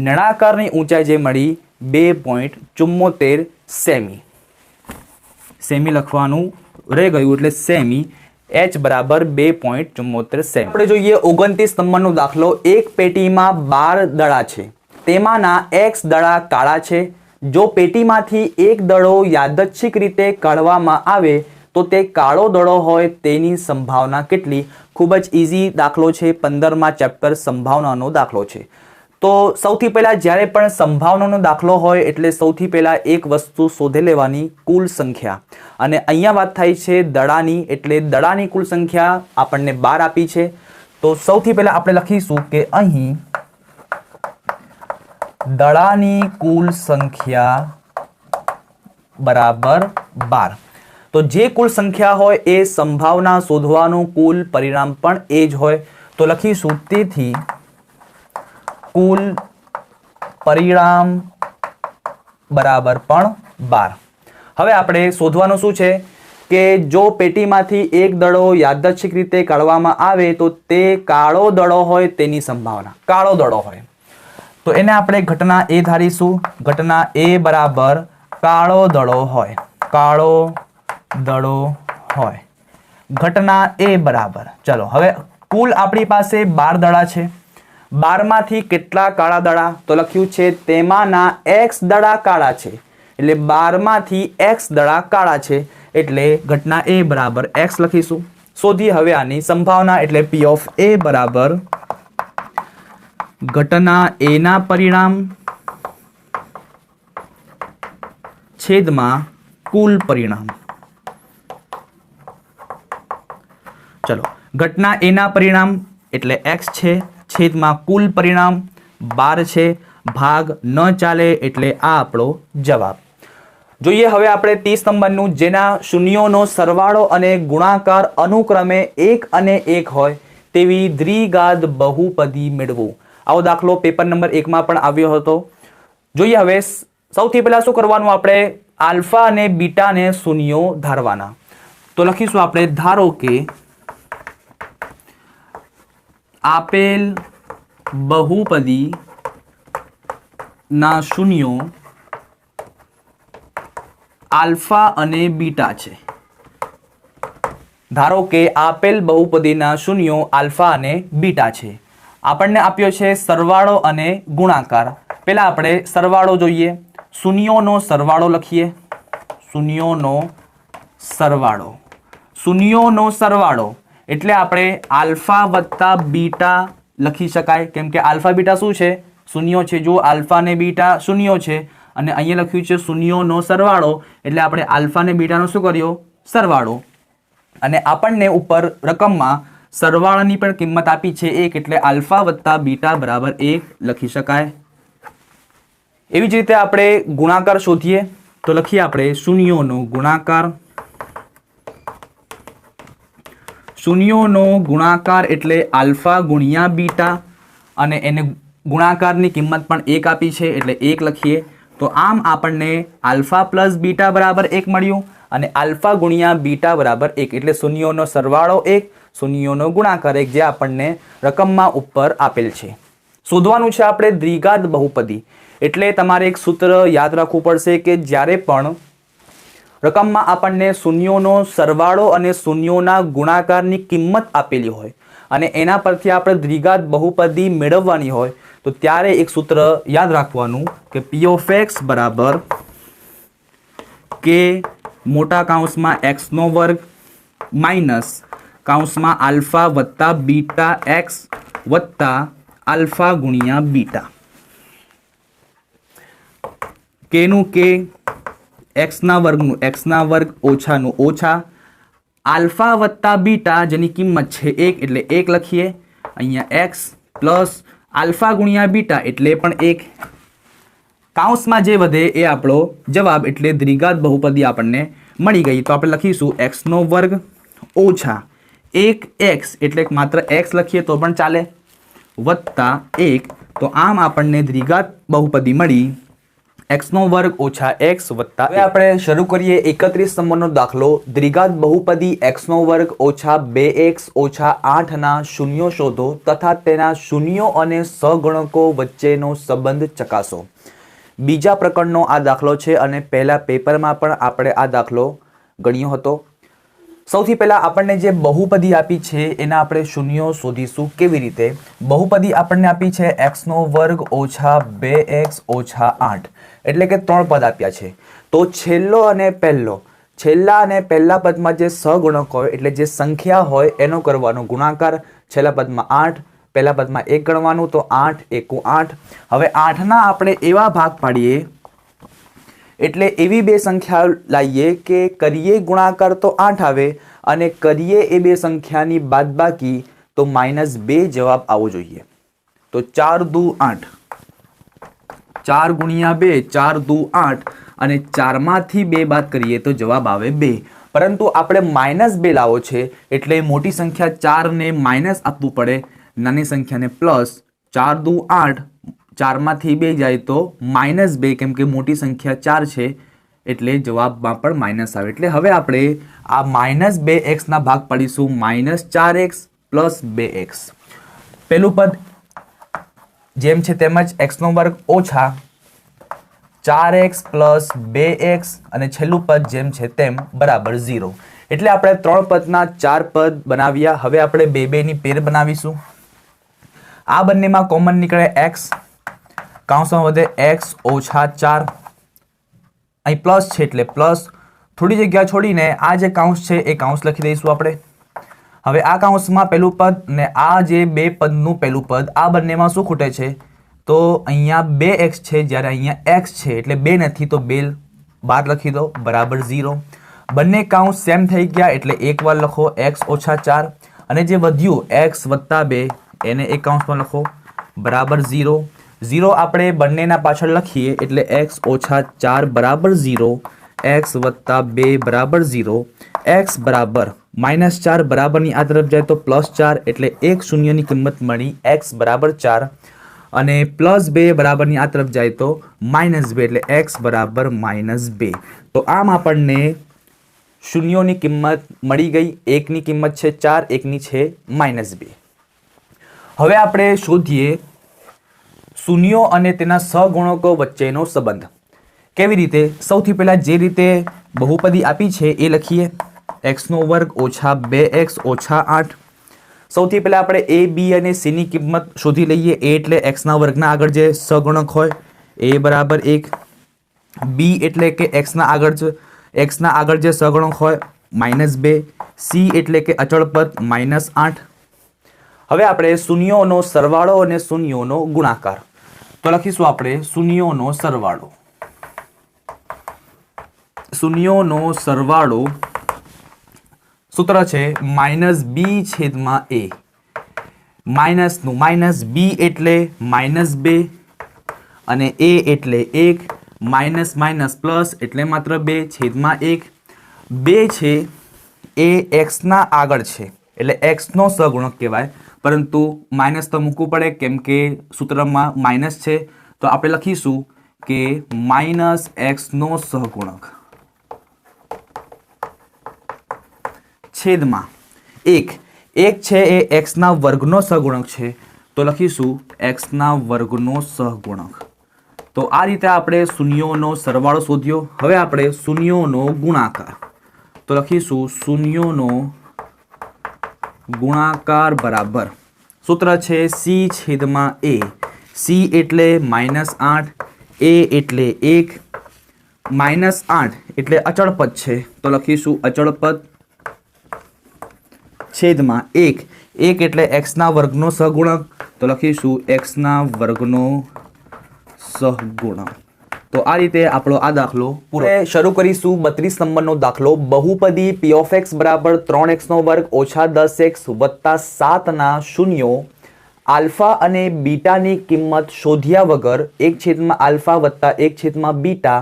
નળાકારની ઊંચાઈ જે મળી 2.74 સેમી. સેમી લખવાનું રહી ગયું એટલે સેમી, h બરાબર 2.74 સેમી. આપણે જોઈએ 29 નંબરનો દાખલો. એક પેટીમાં 12 દડા છે, તેમાંના x દડા કાળા છે. જો પેટીમાંથી એક દડો યાદચ્છિક રીતે કાઢવામાં આવે તો તે કાળો દડો હોય તેની સંભાવના કેટલી? ખૂબ જ ઇઝી દાખલો છે. 15મા ચેપ્ટર સંભાવનાનો દાખલો છે. તો સૌથી પહેલાં જ્યારે પણ સંભાવનાનો દાખલો હોય એટલે સૌથી પહેલાં એક વસ્તુ શોધી લેવાની, કુલ સંખ્યા. અને અહીંયા વાત થાય છે દડાની, એટલે દડાની કુલ સંખ્યા આપણને 12 આપી છે. તો સૌથી પહેલાં આપણે લખીશું કે અહીં દડાની કુલ સંખ્યા બરાબર 12. તો જે કુલ સંખ્યા હોય એ સંભાવના શોધવાનું કુલ પરિણામ પણ એ જ હોય. તો લખીશું તેથી કુલ પરિણામ બરાબર પણ 12. હવે આપણે શોધવાનું શું છે કે જો પેટીમાંથી એક દડો યાદચ્છિક રીતે કાઢવામાં આવે તો તે કાળો દડો હોય તેની સંભાવના. કાળો દડો હોય તો એને આપણે ઘટના એ ધારીશું. ઘટના એ બરાબર કાળો દડો હોય. કાળો દડો હોય ઘટના એ બરાબર. ચલો હવે કુલ આપણી પાસે 12 દડા છે. 12 માંથી કેટલા કાળા દડા? તો લખ્યું છે તેમાંના x દડા કાળા છે. એટલે 12માંથી x દડા કાળા છે એટલે ઘટના A બરાબર x લખીશું. શોધીએ હવે આની સંભાવના એટલે P ઓફ A બરાબર ઘટના A ના પરિણામ છેદમાં કુલ પરિણામ. ચલો, ઘટના A ના પરિણામ એટલે x છે છેદમાં કુલ પરિણામ 12 છે, ભાગ ન ચાલે એટલે આ આપણો જવાબ. જોઈએ હવે આપણે 30 નંબરનું, જેના શૂન્યોનો સરવાળો અને ગુણાકાર અનુક્રમે 1 અને 1 હોય તેવી દ્વિઘાત બહુપદી મેળવો. આવો દાખલો પેપર નંબર 1 માં પણ આવ્યો હતો. જોઈએ હવે સૌથી પહેલા શું કરવાનું, આપણે આલ્ફા અને બીટાને શૂન્યો ધારવાના. તો લખીશું આપણે, ધારો કે આપેલ બહુપદી ના શૂન્યો આલ્ફા અને બીટા છે. ધારો કે આપેલ બહુપદીના શૂન્યો આલ્ફા અને બીટા છે. આપણને આપ્યો છે સરવાળો અને ગુણાકાર. પહેલા આપણે સરવાળો જોઈએ. શૂન્યોનો સરવાળો લખીએ. શૂન્યોનો સરવાળો એટલે આપણે આલ્ફા વત્તા બીટા લખી શકાય, કેમ કે આલ્ફા બીટા શું છે? શૂન્યો છે. જો આલ્ફા અને બીટા શૂન્યો છે અને અહીંયા લખ્યું છે શૂન્યોનો સરવાળો, એટલે આપણે આલ્ફા અને બીટાનો શું કર્યો? સરવાળો. અને આપણને ઉપર રકમમાં સરવાળાની પણ કિંમત આપી છે 1, એટલે આલ્ફા વત્તા બીટા બરાબર 1 લખી શકાય. એવી જ રીતે આપણે ગુણાકાર શોધીએ. તો લખીએ આપણે શૂન્યોનો ગુણાકાર. શૂન્યોનો ગુણાકાર એટલે આલ્ફા ગુણ્યા બીટા, અને એને ગુણાકારની કિંમત પણ 1 આપી છે એટલે 1 લખીએ. તો આમ આપણને આલ્ફા પ્લસ બીટા બરાબર 1 મળ્યું, અને આલ્ફા ગુણ્યા બીટા બરાબર 1 એટલે શૂન્યોનો સરવાળો 1, શૂન્યોનો ગુણાકાર 1, જે આપણને રકમમાં ઉપર આપેલ છે. શોધવાનું છે આપણે દ્વિઘાત બહુપદી. એટલે તમારે એક સૂત્ર યાદ રાખવું પડશે કે જ્યારે પણ રકમમાં આપણને શૂન્યોનો સરવાળો અને શૂન્યોના ગુણાકારની કિંમત આપેલી હોય અને એના પરથી આપણે દ્વિઘાત બહુપદી મેળવવાની હોય, તો ત્યારે એક સૂત્ર યાદ રાખવાનું કે P ઓફ x બરાબર કે મોટા કૌંસમાં x નો વર્ગ માઇનસ કૌંસમાં આલ્ફા વત્તા બીટા x વત્તા આલ્ફા ગુણ્યા બીટા. કેનું કે x ના વર્ગ ઓછાનું ઓછા, આલ્ફા વત્તા બીટા જેની કિંમત છે 1 એટલે 1 લખીએ. અહીંયા x પ્લસ આલ્ફા ગુણ્યા બીટા એટલે પણ 1. કૌંસમાં જે વધે એ આપણો જવાબ, એટલે દ્વિઘાત બહુપદી આપણને મળી ગઈ. તો આપણે લખીશું x નો વર્ગ ઓછા 1x એટલે માત્ર x લખીએ તો પણ ચાલે, વત્તા 1. તો આમ આપણને દ્વિઘાત બહુપદી મળી x નો વર્ગ ઓછા x વત્તા. હવે આપણે શરૂ કરીએ 31 નંબરનો દાખલો. દ્વિઘાત બહુપદી x નો વર્ગ ઓછા 2x ઓછા 8 ના શૂન્યો શોધો તથા તેના શૂન્યો અને સહગુણકો વચ્ચેનો સંબંધ ચકાસો. બીજા પ્રકરણનો આ દાખલો છે અને પહેલા પેપરમાં પણ આપણે આ દાખલો ગણ્યો હતો. સૌથી પહેલા આપણને જે બહુપદી આપી છે એના આપણે શૂન્યો શોધીશું. કેવી રીતે? બહુપદી આપણને આપી છે x નો વર્ગ ઓછા 2x ઓછા 8, એટલે કે 3 પદ આપ્યા છે. તો છેલ્લા અને પહેલા પદમાં જે સહગુણક હોય એટલે જે સંખ્યા હોય એનો કરવાનો ગુણાકાર. છેલ્લા પદમાં 8, પહેલા પદમાં 1 ગણવાનું, તો 8 એકુ 8. હવે 8 ના આપણે એવા ભાગ પાડીએ એટલે એવી બે સંખ્યા લાવીએ કે કરીએ ગુણાકાર તો 8 આવે અને કરીએ એ બે સંખ્યાની બાદબાકી તો -2 જવાબ આવવો જોઈએ. તો 4 દુ 8, 4 ગુણ્યા 2, 4 દુ 8, અને 4 માંથી 2 બાદ કરીએ તો જવાબ આવે 2. પરંતુ આપણે -2 લાવો છે એટલે મોટી સંખ્યા 4 ને માઇનસ આપવું પડે, નાની સંખ્યાને પ્લસ. 4 દુ 8, 4 માંથી 2 જાય તો -2, કેમ કે મોટી સંખ્યા 4 છે એટલે જવાબમાં પણ માઇનસ આવે. એટલે હવે આપણે આ -2x ના ભાગ પાડીશું. -4x plus 2x. પેલું પદ જેમ છે તેમ જ x નો વર્ગ ઓછા 4x પ્લસ 2x, અને છેલ્લું પદ જેમ છે તેમ બરાબર 0. એટલે આપણે 3 પદના 4 પદ બનાવ્યા. હવે આપણે 2 ની પેર બનાવીશું. આ બંનેમાં કોમન નીકળે x, કૌંસમાં વધે x ઓછા 4 અહીં પ્લસ છે એટલે પ્લસ, થોડી જગ્યા છોડીને આ જે કાઉન્સ છે એ કાઉન્સ લખી દઈશું આપણે. હવે આ કાઉન્સમાં પહેલું પદ ને આ જે બે પદનું પહેલું પદ, આ બંનેમાં શું ખૂટે છે? તો અહીંયા 2x છે, જ્યારે અહીંયા x છે એટલે 2 નથી તો 2 બહાર લખી દો બરાબર 0. બંને કાઉન્સ સેમ થઈ ગયા એટલે એક વાર લખો x ઓછા 4, અને જે વધ્યું x વત્તા 2 એને એક કાઉન્સમાં લખો બરાબર 0. 0 આપણે બંનેના પાછળ લખીએ એટલે x ઓછા 4 બરાબર 0, x વત્તા 2 બરાબર 0, x બરાબર -4 બરાબરની આ તરફ જાય તો +4 એટલે એક શૂન્યની કિંમત મળી x બરાબર 4, અને +2 બરાબરની આ તરફ જાય તો -2 એટલે x બરાબર -2. તો આમ આપણને શૂન્યોની કિંમત મળી ગઈ. એકની કિંમત છે 4, એકની છે -2. હવે આપણે શોધીએ શૂન્યો અને તેના સહગુણકો વચ્ચેનો સંબંધ. કેવી રીતે? સૌથી પહેલાં જે રીતે બહુપદી આપી છે એ લખીએ. x² ઓછા 2x ઓછા 8. સૌથી પહેલાં આપણે a, b અને c ની કિંમત શોધી લઈએ. a એટલે x ના વર્ગના આગળ જે સહગુણક હોય a બરાબર 1, b એટલે કે x ના આગળ જે સહગુણક હોય -2, c એટલે કે અચળ પદ -8. હવે આપણે શૂન્યોનો સરવાળો અને શૂન્યોનો ગુણાકાર. તો લખીશું આપણે શૂન્યોનો સરવાળો. શૂન્યોનો સરવાળો સૂત્ર છે -b/a. માઇનસનું -b એટલે -2 અને a એટલે 1, માઇનસ માઇનસ પ્લસ એટલે માત્ર 2/1. 2 છે એ x ના આગળ છે એટલે x નો સહગુણક કહેવાય, પરંતુ માઇનસ તો મૂકવું પડે કેમ કે સૂત્રમાં માઇનસ છે. તો આપણે લખીશું કે -x નો સહગુણક છેદમાં 1. 1 છે એ x ના વર્ગનો સહગુણક છે, તો લખીશું x ના વર્ગનો સહગુણક. તો આ રીતે આપણે શૂન્યોનો સરવાળો શોધ્યો. હવે આપણે શૂન્યોનો ગુણાકાર. તો લખીશું શૂન્યોનો ગુણાકાર બરાબર સૂત્ર છે c/a. c એટલે -8, a એટલે 1, -8 એટલે અચળ પદ છે, તો લખીશું અચળ પદ છેદમાં 1. 1 એટલે x ના વર્ગનો સહગુણક, તો લખીશું x ના વર્ગનો સહગુણક. તો આ રીતે આપણો આ દાખલો પૂરો. શરૂ કરીશું 32 નંબરનો દાખલો. બહુપદી p of x બરાબર 3x² ઓછા 10x વત્તા 7 ના શૂન્યો આલ્ફા અને બીટાની કિંમત શોધ્યા વગર 1/α વત્તા 1/β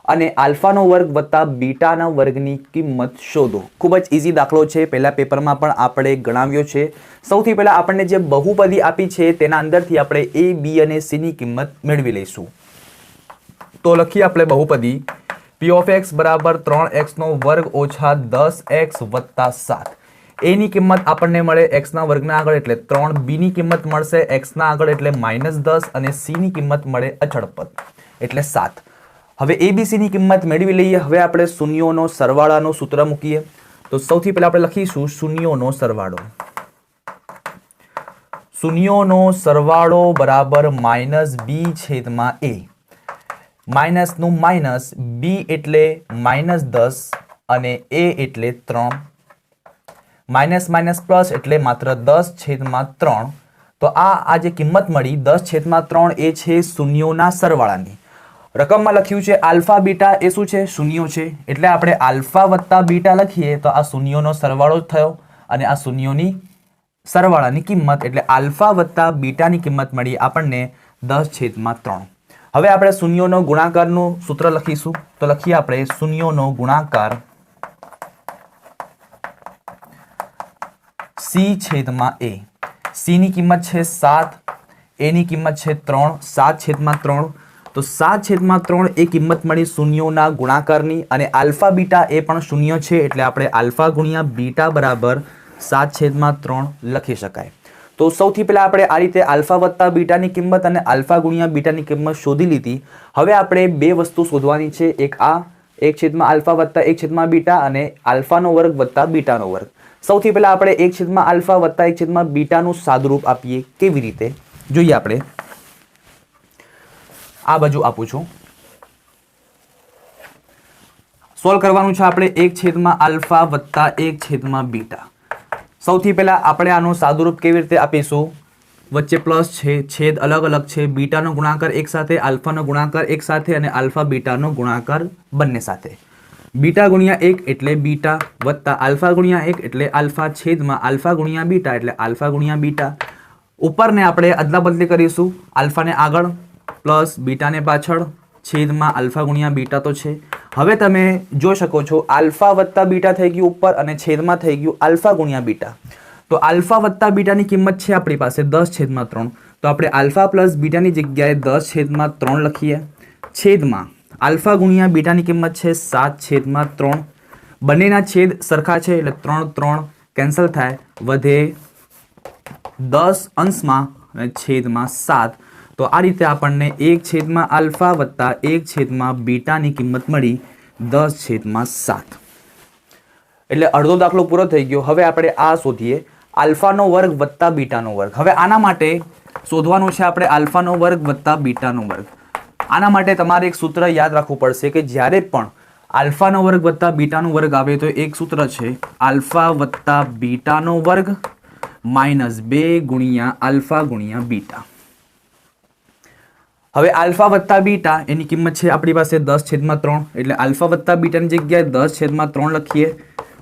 અને આલ્ફાનો વર્ગ વત્તા બીટાના વર્ગની કિંમત શોધો. ખૂબ જ ઇઝી દાખલો છે. પહેલા પેપરમાં પણ આપણે ગણાવ્યો છે. સૌથી પહેલા આપણને જે બહુપદી આપી છે તેના અંદરથી આપણે a, b અને c ની કિંમત મેળવી લઈશું. તો લખીએ આપણે બહુપદી p of x બરાબર 3x² ઓછા 10x વત્તા 7. a ની કિંમત આપણને મળે x ના વર્ગના આગળ એટલે 3, b ની કિંમત મળશે x ના આગળ એટલે -10 અને c ની કિંમત મળે અચળ પદ એટલે 7. હવે ABC ની કિંમત મેળવી લઈએ. હવે આપણે શૂન્યોનો સરવાળાનું સૂત્ર મૂકીએ. તો સૌથી પહેલા આપણે લખીશું શૂન્યોનો સરવાળો. શૂન્યોનો સરવાળો બરાબર -b/a. માઇનસનું માઇનસ, b એટલે -10 અને a એટલે 3, માઇનસ માઇનસ પ્લસ એટલે માત્ર 10/3. તો આ જે કિંમત મળી 10/3 એ છે શૂન્યોના સરવાળાની. રકમમાં લખ્યું છે આલ્ફા બીટા, એ શું છે? શૂન્યો છે. એટલે આપણે આલ્ફા વત્તા બીટા લખીએ તો આ શૂન્યોનો સરવાળો જ થયો, અને આ શૂન્યોની સરવાળાની કિંમત એટલે આલ્ફા વત્તા બીટાની કિંમત મળી આપણને 10/3. હવે આપણે શૂન્યોનો ગુણાકારનું સૂત્ર લખીશું. તો લખીએ આપણે શૂન્યોનો ગુણાકાર c/a. c ની કિંમત છે 7, a ની કિંમત છે 3, 7/3. તો 7/3 એ કિંમત મળી શૂન્યોના ગુણાકારની, અને આલ્ફા બીટા એ પણ શૂન્ય છે એટલે આપણે આલ્ફા ગુણ્યા બીટા બરાબર 7/3 લખી શકાય. તો સૌથી પહેલા આપણે આ રીતે આલ્ફા વત્તા બીટાની કિંમત અને આલ્ફા ગુણ્યા બીટાની કિંમત શોધી લીધી. હવે આપણે બે વસ્તુ શોધવાની છે. એક આ 1/α વત્તા 1/β અને આલ્ફાનો વર્ગ વત્તા બીટાનો વર્ગ. સૌથી પહેલા આપણે 1/α વત્તા 1/β નું સાદુરૂપ આપીએ. કેવી રીતે જોઈએ આપણે. આ બાજુ આપું છું. સોલ્વ કરવાનું છે આપણે 1 આલ્ફા વત્તા 1 બીટા. સૌથી પહેલા આપણે આનું સાદુરૂપ કેવી રીતે આપીશું? વચ્ચે પ્લસ છે, છેદ અલગ અલગ છે, બીટાનો ગુણાકાર એક સાથે, આલ્ફાનો ગુણાકાર એક સાથે અને આલ્ફા બીટાનો ગુણાકાર બંને સાથે. બીટા ગુણ્યા 1 એટલે બીટા વત્તા આલ્ફા ગુણ્યા 1 એટલે આલ્ફા છેદમાં આલ્ફા ગુણ્યા બીટા એટલે આલ્ફા ગુણ્યા બીટા. ઉપરને આપણે અદલા બદલી કરીશું, આલ્ફાને આગળ પ્લસ બીટાને પાછળ છેદમાં આલ્ફા ગુણ્યા બીટા તો છે. હવે તમે જોઈ શકો છો આલ્ફા વત્તા બીટા થઈ ગયું ઉપર અને છેદમાં થઈ ગયું આલ્ફા ગુણ્યા બીટા. તો આલ્ફા વત્તા બીટાની કિંમત છે આપણી પાસે 10/3. તો આપણે આલ્ફા પ્લસ બીટાની જગ્યાએ 10/3 લખીએ. છેદમાં આલ્ફા ગુણ્યા બીટાની કિંમત છે 7/3. બંનેના છેદ સરખા છે એટલે 3 કેન્સલ થાય, વધે 10 અંશમાં અને છેદમાં 7. તો આ રીતે આપણને 1 આલ્ફા વત્તા 1 બીટાની કિંમત મળી 10/7. એટલે અડધો દાખલો પૂરો થઈ ગયો. હવે આપણે આ શોધીએ, આલ્ફાનો વર્ગ વત્તા બીટાનો વર્ગ. હવે આના માટે શોધવાનું છે આપણે આલ્ફાનો વર્ગ વત્તા બીટાનો વર્ગ. આના માટે તમારે એક સૂત્ર યાદ રાખવું પડશે કે જ્યારે પણ આલ્ફાનો વર્ગ વત્તા બીટાનો વર્ગ આવે તો એક સૂત્ર છે આલ્ફા વત્તા બીટાનો વર્ગ -2 ગુણ્યા આલ્ફા ગુણ્યા બીટા. હવે આલ્ફા વત્તા બીટા એની કિંમત છે આપણી પાસે 10/3 એટલે આલ્ફા વત્તા બીટાની જગ્યાએ 10/3 લખીએ.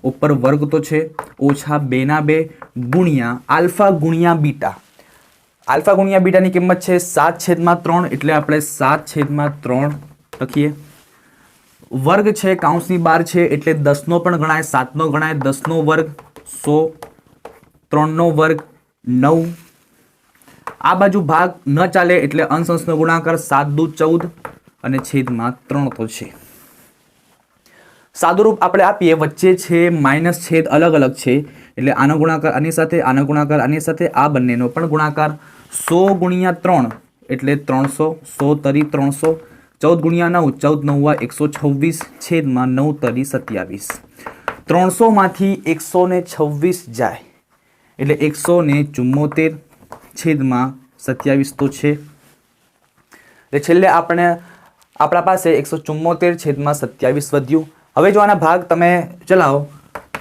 ઉપર વર્ગ તો છે, ઓછા 2/2 ગુણ્યા આલ્ફા ગુણ્યા બીટા. આલ્ફા ગુણ્યા બીટાની કિંમત છે 7/3 એટલે આપણે 7/3 લખીએ. વર્ગ છે કૌંસની બહાર છે એટલે 10નો પણ ગણાય, 7નો ગણાય. 10નો વર્ગ 100, 3નો વર્ગ 9. આ બાજુ ભાગ ન ચાલે એટલે અંશ અંશનો ગુણાકાર 7 દુ 14 અને છેદમાં 3 તો છે. સાદુરૂપ આપણે આપીએ, વચ્ચે છે માઇનસ છેદ અલગ અલગ છે એટલે આનો ગુણાકાર આની સાથે, આનો ગુણાકાર આની સાથે, આ બંનેનો પણ ગુણાકાર. 100 ગુણ્યા 3 એટલે 300, 100 તરી 300, 14 ગુણ્યા 9, 14 9 126 છેદમાં 9 તરી 27. 300 માંથી 126 જાય એટલે 174 છેદમાં 27 તો છે. એટલે છેલ્લે આપણા પાસે 174 છેદમાં 27 વધ્યું. હવે જો આના ભાગ તમે ચલાવો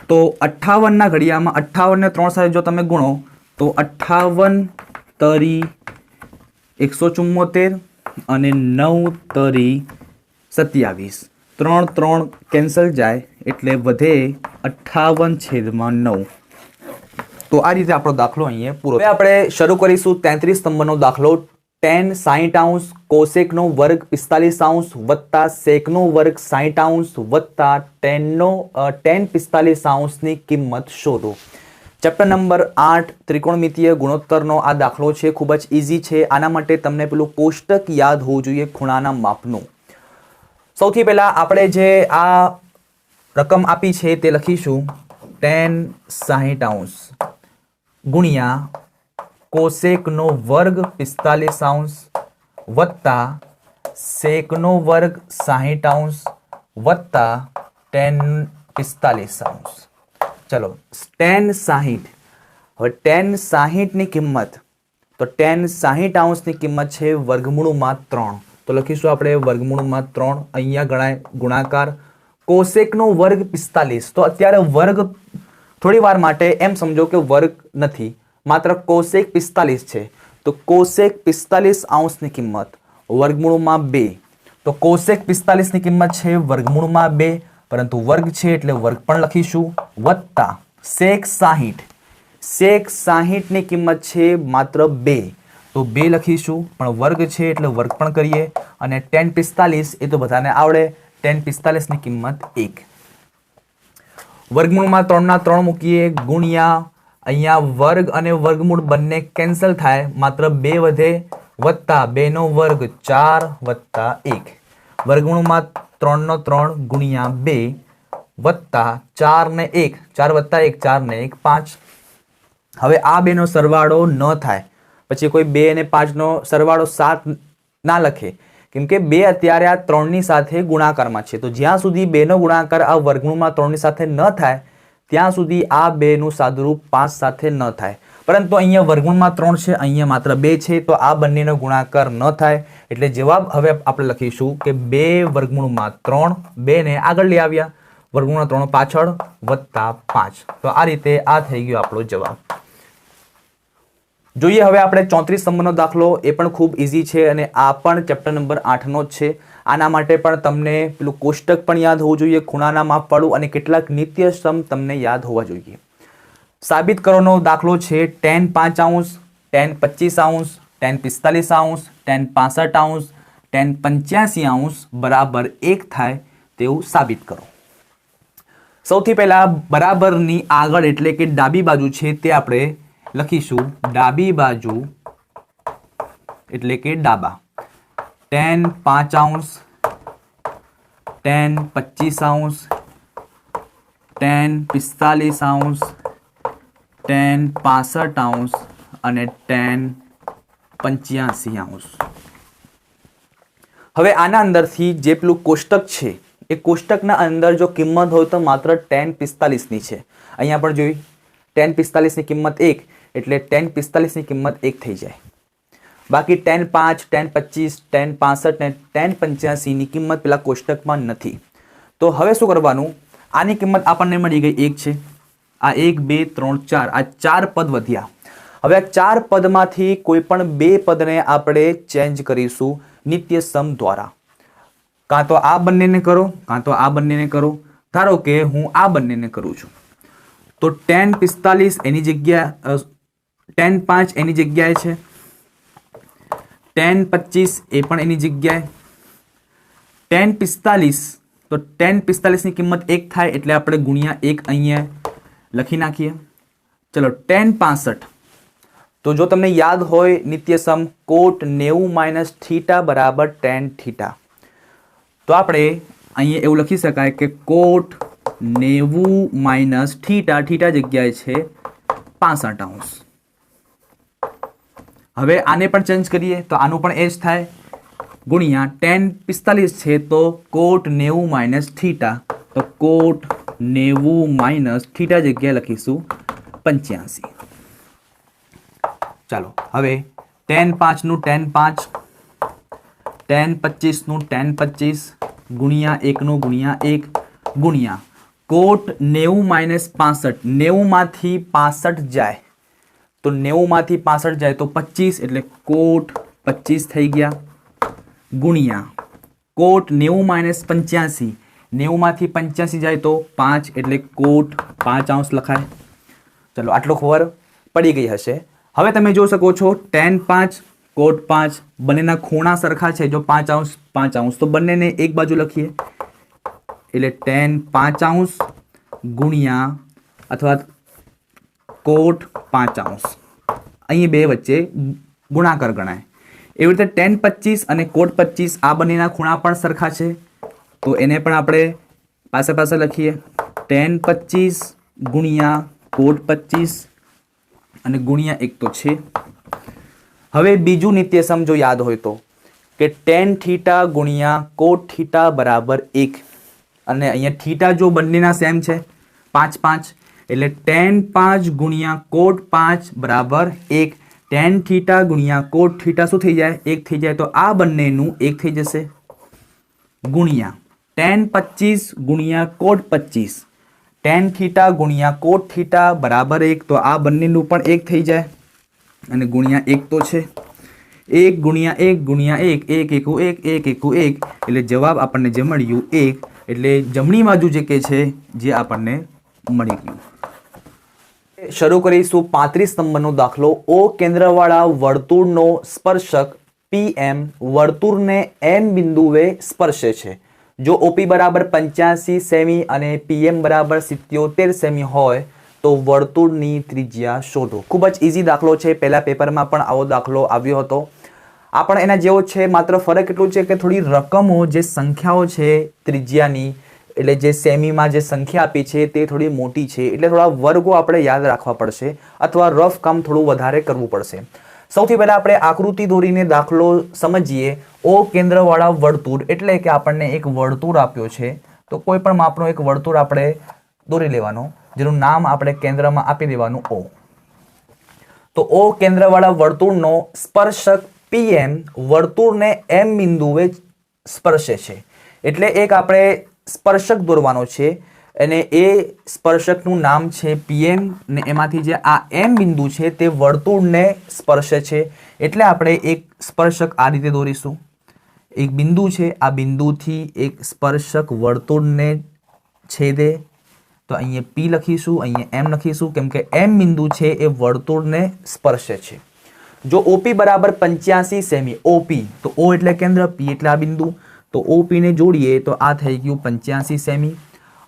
તો 58ના ઘડિયામાં 58 ને 3 સાથે જો તમે ગુણો તો 58 તરી 174 અને 9 તરી 27. 3 કેન્સલ જાય એટલે વધે 58/9. તો આ રીતે આપણો દાખલો અહીંયા પૂરો. હવે આપણે શરૂ કરીશું 33 નંબરનો દાખલો. tan 60° કોસેકનો વર્ગ 45° વત્તા સેકનો વર્ગ 60° વત્તા tan 45°ની કિંમત શોધો. ચેપ્ટર નંબર 8 ત્રિકોણમિતીય ગુણોત્તરનો આ દાખલો છે. ખૂબ જ ઇઝી છે. આના માટે તમને પેલું કોષ્ટક યાદ હોવું જોઈએ ખૂણાના માપનું. સૌથી પહેલા આપણે જે આ રકમ આપી છે તે લખીશું tan 60° ગુણ્યા કોસેકનો વર્ગ 45° વત્તા સેકનો વર્ગ 60° વત્તા tan 45°. ચલો tan 60. હવે tan 60ની કિંમત, તો tan 60°ની કિંમત છે વર્ગમૂળમાં 3. તો લખીશું આપણે વર્ગમૂળમાં 3. અહીંયા ગણાય ગુણાકાર. કોસેકનો વર્ગ 45. તો અત્યારે વર્ગ થોડી વાર માટે એમ સમજો કે વર્ગ નથી, માત્ર કોસેક 45 છે. તો કોસેક 45°ની કિંમત વર્ગમૂળમાં 2. તો કોસેક 45ની કિંમત છે વર્ગમૂળમાં 2, પરંતુ વર્ગ છે એટલે વર્ગ પણ લખીશું, વત્તા sec 60. sec 60ની કિંમત છે માત્ર 2, તો 2 લખીશું, પણ વર્ગ છે એટલે વર્ગ પણ કરીએ. અને tan 45 એ તો બધાને આવડે, tan 45ની કિંમત 1. વર્ગમૂળમાં 3ના 3 મૂકીએ ગુણ્યા અહીંયા વર્ગ અને વર્ગમૂળ બંને કેન્સલ થાય, માત્ર 2 વધે, વત્તા 2નો વર્ગ 4 વત્તા 1. વર્ગમૂળમાં 3નો 3 ગુણ્યા 2 વત્તા 4 ને 1, 4 વત્તા 1, 4 ને 1 5. હવે આ બેનો સરવાળો ન થાય, પછી કોઈ 2 અને 5નો સરવાળો 7 ના લખે, કેમ કે 2 અત્યારે આ 3ની સાથે ગુણાકારમાં છે. તો જ્યાં સુધી 2નો ગુણાકાર આ વર્ગમૂળમાં 3ની સાથે ન થાય ત્યાં સુધી આ 2નું સાદુરૂપ 5 સાથે ન થાય. પરંતુ અહીંયા વર્ગમૂળમાં 3 છે, અહીંયા માત્ર 2 છે, તો આ બંનેનો ગુણાકાર ન થાય. એટલે જવાબ હવે આપણે લખીશું કે 2 વર્ગમૂળમાં 3, 2 ને આગળ લઈ આવ્યા, વર્ગમૂળમાં 3 પાછળ વત્તા 5. તો આ રીતે આ થઈ ગયો આપણો જવાબ. જોઈએ હવે આપણે 34 નંબરનો દાખલો. એ પણ ખૂબ ઇઝી છે અને આ પણ ચેપ્ટર નંબર 8નો જ છે. આના માટે પણ તમને પેલું કોષ્ટક પણ યાદ હોવું જોઈએ, ખૂણાના માપવાળું, અને કેટલાક નિત્ય સમ તમને યાદ હોવા જોઈએ. સાબિત કરવાનો દાખલો છે tan 5 અંશ, tan 25 અંશ, tan 45 અંશ, tan 65 અંશ, tan 85 અંશ બરાબર 1 થાય તેવું સાબિત કરો. સૌથી પહેલા બરાબરની આગળ એટલે કે ડાબી બાજુ છે તે આપણે લખીશું ડાબી બાજુ એટલે કે ડાબા. tan 5 અંશ, tan 25 અંશ, tan 45 અંશ, tan 65 અંશ અને tan 85 અંશ. હવે આના અંદરથી જે પેલું કોષ્ટક છે એ કોષ્ટકના અંદર જો કિંમત હોય તો માત્ર tan 45 ની છે. અહીંયા પણ જોઈ tan 45 ની કિંમત 1 એટલે tan 45 ની કિંમત 1 થઈ જાય. બાકી tan 5, tan 25, tan 65 ને tan 85 ની કિંમત પેલા કોષ્ટકમાં નથી. તો હવે શું કરવાનું, આની કિંમત આપણને મળી ગઈ 1 છે. આ 1 2 3 4 આ 4 પદ વધ્યા. હવે આ 4 પદમાંથી કોઈ પણ 2 પદને આપણે ચેન્જ કરીશું નિત્ય સમ દ્વારા. કાં તો આ બંનેને કરો, કાં તો આ બંનેને કરો. ધારો કે હું આ બંનેને કરું છું તો tan 45 એની જગ્યા tan 5 એની જગ્યાએ છે, tan 25 એ પણ એની જગ્યાએ, tan 45 તો tan 45 ની કિંમત 1 થાય એટલે આપણે ગુણ્યા 1 અહીંયા લખી નાખીએ. ચલો tan 65 તો જો તમને યાદ હોય નિત્ય સમ cot 90 - θ બરાબર tan θ. તો આપણે અહીંયા એવું લખી શકાય કે cot 90 - θ, θ જગ્યાએ છે 65 અંશ. હવે આને પણ ચેન્જ કરીએ તો આનું પણ એ જ થાય, ગુણ્યા tan 45 છે તો cot 90 - θ, તો cot 90 - θ જગ્યાએ લખીશું 85. ચાલો હવે tan 5 નું tan 5, tan 25 નું tan 25, ગુણ્યા 1 નું ગુણ્યા 1, ગુણ્યા cot 90 - 65, 90 માંથી 65 જાય તો 90 માંથી 65 જાય તો 25 એટલે cot 25 થઈ ગયા, ગુણ્યા cot 90 - 85, 90 માંથી 85 જાય તો 5 એટલે cot 5 અંશ લખાય. ચલો આટલો ખબર પડી ગઈ હશે. હવે તમે જોઈ શકો છો tan 5 cot 5 બંનેના ખૂણા સરખા છે. જો 5 અંશ 5 અંશ તો બંનેને એક બાજુ લખીએ એટલે tan 5 અંશ ગુણ્યા અથવા cot 5 અંશ, અહીં બે વચ્ચે ગુણાકાર ગણાય. એવી રીતે tan 25 અને cot 25 આ બંનેના ખૂણા પણ સરખા છે તો એને પણ આપણે પાસે પાસે લખીએ tan 25 ગુણ્યા cot 25 અને ગુણ્યા 1 તો છે. હવે બીજું નિત્ય સમ જો યાદ હોય તો કે tan θ ગુણ્યા cot θ બરાબર 1 અને અહીંયા θ જો બંનેના સેમ છે 5 5 એટલે tan 5 ગુણ્યા cot 5 બરાબર 1. tan θ ગુણ્યા cot θ શું થઈ જાય 1 થઈ જાય તો આ બંનેનું 1 થઈ જશે, ગુણ્યા tan 25 ગુણ્યા cot 25, tan θ ગુણ્યા cot θ બરાબર 1 તો આ બંનેનું પણ 1 થઈ જાય અને ગુણ્યા 1 તો છે. 1 ગુણ્યા 1 ગુણ્યા 1, 1 એકુ 1, 1 એકુ 1 એટલે જવાબ આપણને જે મળ્યું 1 એટલે જમણી બાજુ જે કે છે જે આપણને મળી ગયું. શરૂ કરીશું 35 નંબરનો દાખલો. O કેન્દ્રવાળા વર્તુળનો સ્પર્શક PM વર્તુળને M બિંદુએ સ્પર્શે છે. જો OP બરાબર 85 સેમી અને PM બરાબર 77 સેમી હોય તો વર્તુળની ત્રિજ્યા શોધો. ખૂબ જ ઇઝી દાખલો છે. પહેલા પેપરમાં પણ આવો દાખલો આવ્યો હતો. આ પણ એના જેવો છે, માત્ર ફરક એટલું છે કે થોડી રકમો જે સંખ્યાઓ છે ત્રિજ્યાની એટલે જે સેમીમાં જે સંખ્યા આપી છે તે થોડી મોટી છે એટલે થોડા વર્ગો આપણે યાદ રાખવા પડશે અથવા રફ કામ થોડું વધારે કરવું પડશે. સૌથી પહેલા આપણે આકૃતિ દોરીને દાખલો સમજીએ. O કેન્દ્રવાળા વર્તુળ એટલે કે આપણને એક વર્તુળ આપ્યો છે તો કોઈ પણ માપનો એક વર્તુળ આપણે દોરી લેવાનો જેનું નામ આપણે કેન્દ્રમાં આપી દેવાનું O. તો O કેન્દ્રવાળા વર્તુળનો સ્પર્શક PM વર્તુળને M બિંદુએ સ્પર્શે છે, એટલે એક આપણે સ્પર્શક દોરવાનો છે અને એ સ્પર્શકનું નામ છે PM ને એમાંથી જે આ M બિંદુ છે તે વર્તુળને સ્પર્શે છે, એટલે આપણે એક સ્પર્શક આ રીતે દોરીશું. એક બિંદુ છે, આ બિંદુથી એક સ્પર્શક વર્તુળને છેદે, તો અહીંયા P લખીશું, અહીંયા M લખીશું, કેમ કે M બિંદુ છે એ વર્તુળને સ્પર્શે છે. જો OP બરાબર 85 સેમી, OP તો O એટલે કેન્દ્ર, P એટલે આ બિંદુ, તો OP ને જોડીએ તો આ થઈ ગયું 85 સેમી,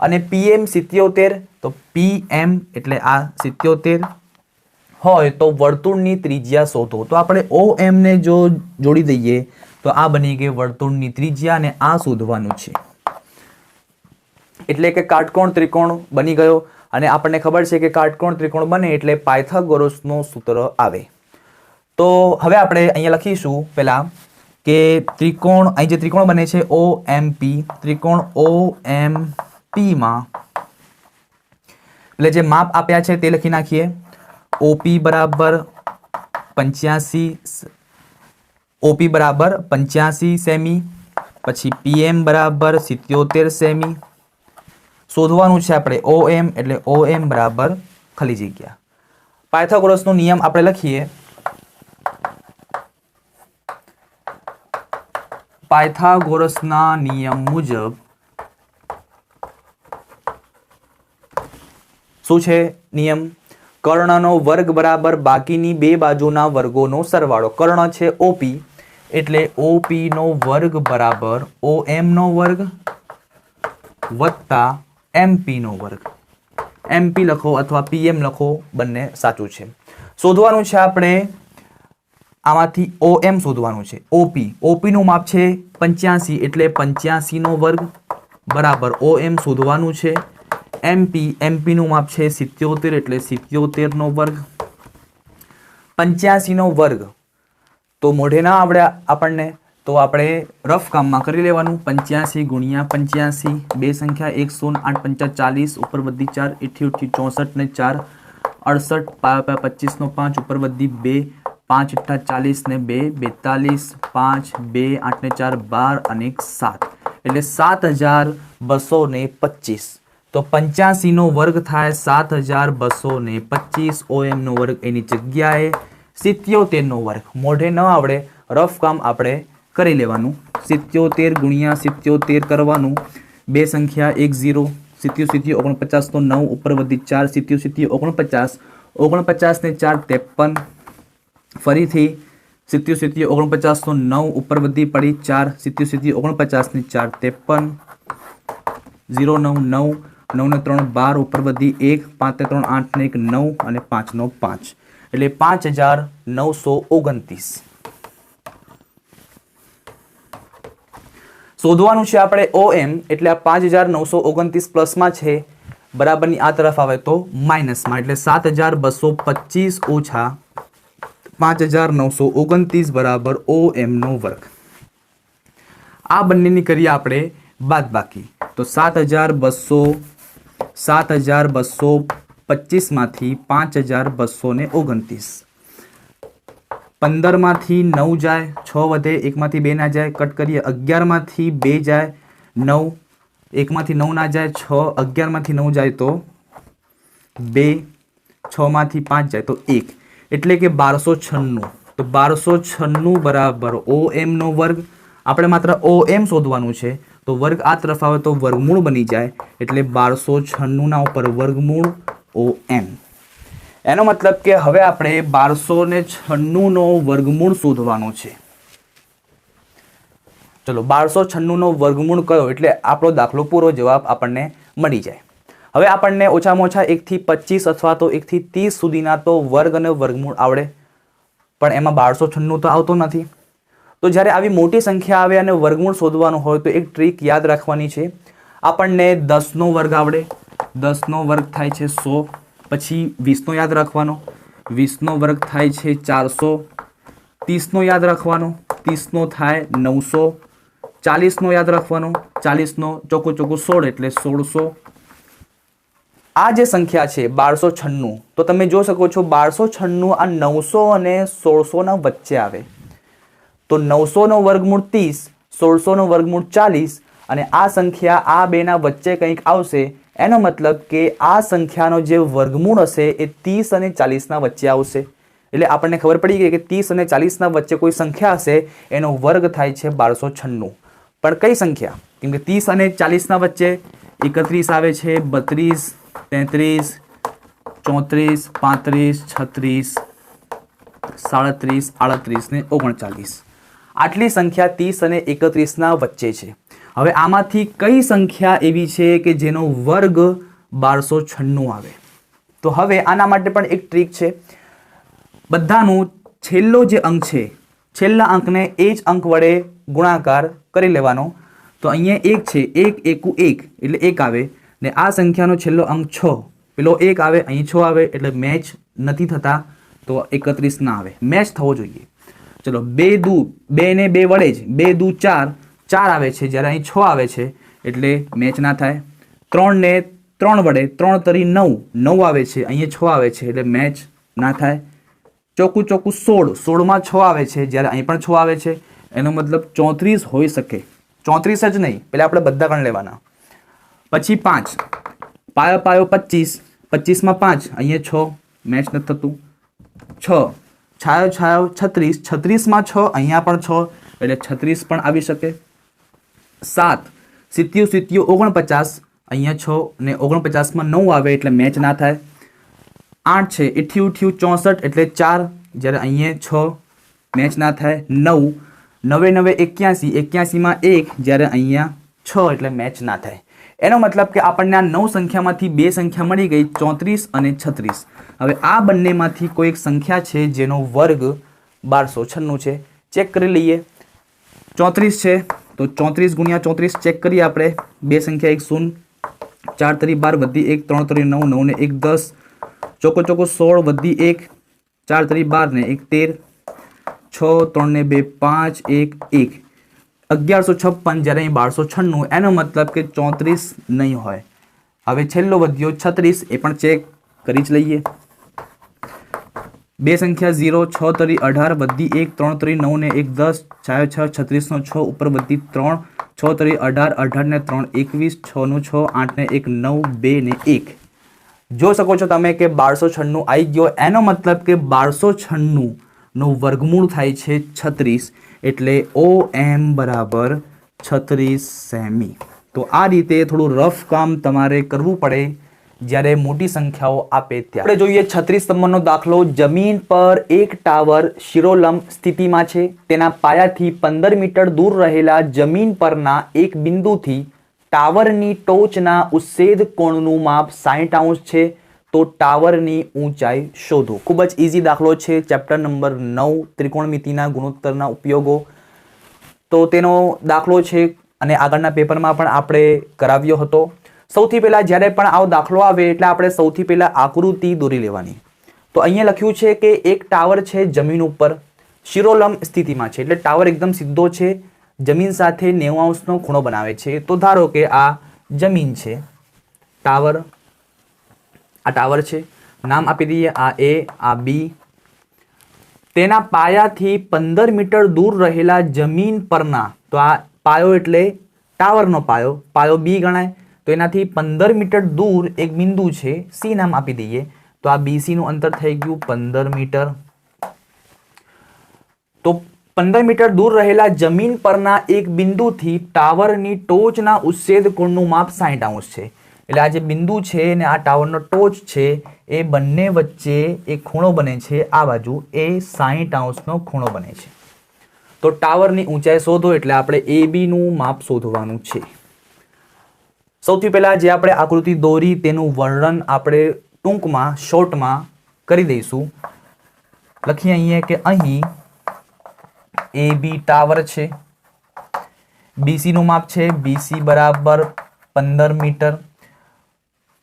અને PM 77, તો PM એટલે આ 77 હોય તો વર્તુળની ત્રિજ્યા શોધો. તો આપણે OM ને જો જોડી દઈએ તો આ બની ગઈ વર્તુળની ત્રિજ્યા, અને આ શોધવાનું છે. એટલે કે કાટકોણ ત્રિકોણ બની ગયો, અને આપણને ખબર છે કે કાટકોણ ત્રિકોણ બને એટલે પાયથાગોરસનું સૂત્ર આવે. તો હવે આપણે અહીંયા લખીશું પહેલા કે ત્રિકોણ, અહીં જે ત્રિકોણ બને છે OMP, ત્રિકોણ OMP માં એટલે જે માપ આપ્યા છે તે લખી નાખીએ. OP બરાબર 85, OP બરાબર 85 સેમી, પછી PM બરાબર 77 સેમી. શોધવાનું છે આપણે OM, એટલે OM બરાબર ખાલી જગ્યા પાયથાગોરસનો નિયમ આપણે લખીએ. પાયથાગોરસના નિયમ મુજબ શું છે નિયમ? કર્ણનો વર્ગ બરાબર બાકીની બે બાજુના વર્ગોનો સરવાળો. કર્ણ છે OP, એટલે OP નો વર્ગ બરાબર OM નો વર્ગ વત્તા MP નો વર્ગ. MP લખો અથવા PM લખો, બંને સાચું છે. શોધવાનું છે આપણે આમાંથી OM શોધવાનું છે. OP નું માપ છે 85, એટલે 85 નો વર્ગ બરાબર OM શોધવાનું છે. MP નું માપ છે 77, એટલે 77 નો વર્ગ. 85 નો વર્ગ તો મોઢે ના આવડે આપણને, તો આપણે રફ કામમાં કરી લેવાનું. 85 ગુણ્યા 85, બે સંખ્યા 108 40, ઉપર વધી 4, 88 64 ને 4 68, 25 નો 5, ઉપર વધી 2, 5 40 ને 2 42, 5 2 8 ને 4 12 અને 7, એટલે 7225. તો 85 નો વર્ગ થાય 7225. OM નો વર્ગ એની જગ્યાએ 77 નો વર્ગ. મોઢે ન આવડે, રફ કામ આપણે કરી લેવાનું. 77 ગુણ્યા 77 કરવાનું. બે સંખ્યા 10, 77 49 નો 9, ઉપર વધી 4, 77 49, 49 ને 4 53, ફરીથી 77 49 નો 9, ઉપર વધી પડી 4, 77 49 ને 4 53, 0 9 9, 9 ને 3 12, ઉપર વધી 1, 5 ને 3 8 ને 1 9 અને 5 નો 5, એટલે 5929. શોધવાનું છે આપણે OM, એટલે આ 5929 પ્લસમાં છે, બરાબરની આ તરફ આવે તો માઇનસમાં, એટલે 7225 ઓછા 5929 બરાબર OM નો વર્ગ. આ બંનેની કરીએ આપણે બાદબાકી, તો 7225 માંથી 5229, 15 માંથી 9 જાય, 6 વધે, 1 માંથી 2 ના જાય, કટ કરીએ. 11 માંથી 2 જાય 9, 1 માંથી 9 ના જાય 6, 11 માંથી 9 જાય તો 2, 6 માંથી 5 જાય તો 1, એટલે કે 1296. તો 1296 બરાબર OM નો વર્ગ. આપણે માત્ર OM શોધવાનું છે, તો વર્ગ આ તરફ આવે તો વર્ગમૂળ બની જાય, એટલે 1296 ના ઉપર વર્ગમૂળ OM. એનો મતલબ કે હવે આપણે 1296 નો વર્ગમૂળ શોધવાનો છે. ચલો 1296 નો વર્ગમૂળ કયો એટલે આપણો દાખલો પૂરો જવાબ આપણને મળી જાય. હવે આપણને ઓછામાં ઓછા 1 થી 25 અથવા તો 1 થી 30 સુધીના તો વર્ગ અને વર્ગમૂળ આવડે, પણ એમાં 1296 તો આવતો નથી. તો જ્યારે આવી મોટી સંખ્યા આવે અને વર્ગમૂળ શોધવાનું હોય તો એક ટ્રીક યાદ રાખવાની છે. આપણને 10 નો વર્ગ આવડે, 10 નો વર્ગ થાય છે 100, પછી 20 નો યાદ રાખવાનો, 20 નો વર્ગ થાય છે 400, 30 નો યાદ રાખવાનો, 30 નો થાય 900, 40 નો યાદ રાખવાનો, 40 નો ચોખ્ખું 16 એટલે 1600, આ જે સંખ્યા છે 1296, તો તમે જોઈ શકો છો 1296 આ 900 અને 1600 ના વચ્ચે આવે. તો 900 નો વર્ગમૂળ 30, 1600 નો વર્ગમૂળ 40 અને આ સંખ્યા આ બેના વચ્ચે કંઈક આવશે. એનો મતલબ કે આ સંખ્યાનો જે વર્ગમૂળ હશે એ 30 અને 40 ના વચ્ચે આવશે. એટલે આપણને ખબર પડી ગઈ કે 30 અને 40 ના વચ્ચે કોઈ સંખ્યા હશે એનો વર્ગ થાય છે 1296. પણ કઈ સંખ્યા? કેમ કે 30 અને 40 ના વચ્ચે 31 આવે છે, 32, 33, 34, 35, 36, 37, 38 ને 39. આટલી સંખ્યા 30 અને 31 ના વચ્ચે છે. હવે આમાંથી કઈ સંખ્યા એવી છે કે જેનો વર્ગ 1296 આવે? તો હવે આના માટે પણ એક ટ્રીક છે. બધાનું છેલ્લો જે અંક છે, છેલ્લા અંકને એ જ અંક વડે ગુણાકાર કરી લેવાનો. તો અહીંયા 1 છે, 1 એકુ 1 એટલે 1 આવે ને આ સંખ્યાનો છેલ્લો અંક 6, પેલો 1 આવે, અહીં 6 આવે એટલે મેચ નથી થતા, તો 31 ના આવે. મેચ થવો જોઈએ. ચલો 2 ને 2 વડે જ 2 દુ 4 આવે છે, જ્યારે અહીં 6 આવે છે એટલે મેચ ના થાય. 3 ને 3 વડે 3 તરી 9 આવે છે, અહીંયા 6 આવે છે એટલે મેચ ના થાય. ચોકું 16 માં 6 આવે છે, જ્યારે અહીં પણ 6 આવે છે, એનો મતલબ 34 હોઈ શકે. 34 જ નહીં, પેલા આપણે બધા ગણ લેવાના. પછી 5 પાયો 25 માં 5, અહીંયા 6 મેચ નથી થતું. 6 છાયો 36 માં 6, અહીંયા પણ 6 એટલે 36 પણ આવી શકે. 7 સિત્યું 49, અહીંયા 6 ને 49 માં 9 આવે એટલે મેચ ના થાય. 8 છે, 64 એટલે 4, જ્યારે અહીંયા 6 મેચ ના થાય. 9 9 81 માં 1, જ્યારે અહીંયા 6 એટલે મેચ ના થાય. એનો મતલબ કે આપણને આ 9 સંખ્યામાંથી બે સંખ્યા મળી ગઈ, 34 અને 36. હવે આ બંનેમાંથી કોઈ એક સંખ્યા છે જેનો વર્ગ 1296 છે. ચેક કરી લઈએ. 34 છે તો 34 ગુણ્યા 34 ચેક કરીએ આપણે. બે સંખ્યા 1 0, 4 તરી 12 વધી 1, 3 તરી 9, 9 ને 1 10, ચોકો 16 વધી 1, 4 તરી 12 ને 1 13, 6 3 ને 2 5, 1 1, 1156, જ્યારે અહીં 1296. એનો મતલબ કે 34 નહીં હોય. હવે છેલ્લો વધ્યો 36, એ પણ ચેક કરી જ લઈએ. બે સંખ્યા 0, 6 તરી 18 વધી 1, 3 તરી 9 ને 1 10, 6 36 નો 6 ઉપર વધી 3, 6 તરી 18, 18 ને 3 21, 6 નું 6, 8 ને 1 9, 2 ને 1. જોઈ શકો છો તમે કે 1296 આવી ગયો. એનો મતલબ કે 1296 નો વર્ગમૂળ થાય છે 36, એટલે OM બરાબર 36 સેમી. તો આ રીતે થોડું રફ કામ તમારે કરવું પડે જ્યારે મોટી સંખ્યાઓ આપે ત્યારે. આપણે જોઈએ 36 નંબરનો દાખલો. જમીન પર એક ટાવર શિરોલંબ સ્થિતિમાં છે. તેના પાયાથી 15 મીટર દૂર રહેલા જમીન પરના એક બિંદુથી ટાવરની ટોચના ઉચ્છેદ કોણનું માપ 60 અંશ છે. તો ટાવરની ઊંચાઈ શોધો. ખૂબ જ ઇઝી દાખલો છે. ચેપ્ટર નંબર 9 ત્રિકોણમિતિના ગુણોત્તરના ઉપયોગો. તો તેનો દાખલો છે અને આગળના પેપરમાં પણ આપણે કરાવ્યો હતો. સૌથી પહેલા જ્યારે પણ આવો દાખલો આવે એટલે આપણે સૌથી પહેલા આકૃતિ દોરી લેવાની. તો અહીંયા લખ્યું છે કે એક ટાવર છે જમીન ઉપર, શિરોલંબ સ્થિતિમાં છે, એટલે ટાવર એકદમ સીધો છે, જમીન સાથે 90 અંશનો ખૂણો બનાવે છે. તો ધારો કે આ જમીન છે, ટાવર, આ ટાવર છે, નામ આપી દઈએ આ A, આ B. તેના પાયાથી 15 મીટર દૂર રહેલા જમીન પરના, તો આ પાયો એટલે ટાવરનો પાયો, પાયો B ગણાય. તો એનાથી 15 મીટર દૂર એક બિંદુ છે, C નામ આપી દઈએ. તો આ BC નું અંતર થઈ ગયું 15 મીટર. તો 15 મીટર દૂર રહેલા જમીન પરના એક બિંદુથી ટાવરની ટોચના ઉચ્છેદ કોણનું માપ 60 અંશ છે. એટલે આ જે બિંદુ છે ને આ ટાવરનો ટોચ છે એ બંને વચ્ચે એક ખૂણો બને છે, આ બાજુ એ 60 અંશનો ખૂણો બને છે. તો ટાવરની ઊંચાઈ શોધો એટલે આપણે AB નું માપ શોધવાનું છે. સૌથી પહેલા જે આપણે આકૃતિ દોરી તેનું વર્ણન આપણે ટૂંકમાં શોર્ટમાં કરી દઈશું. લખીએ અહીંયા કે અહીં AB ટાવર છે, BC નું માપ છે, BC બરાબર 15 મીટર.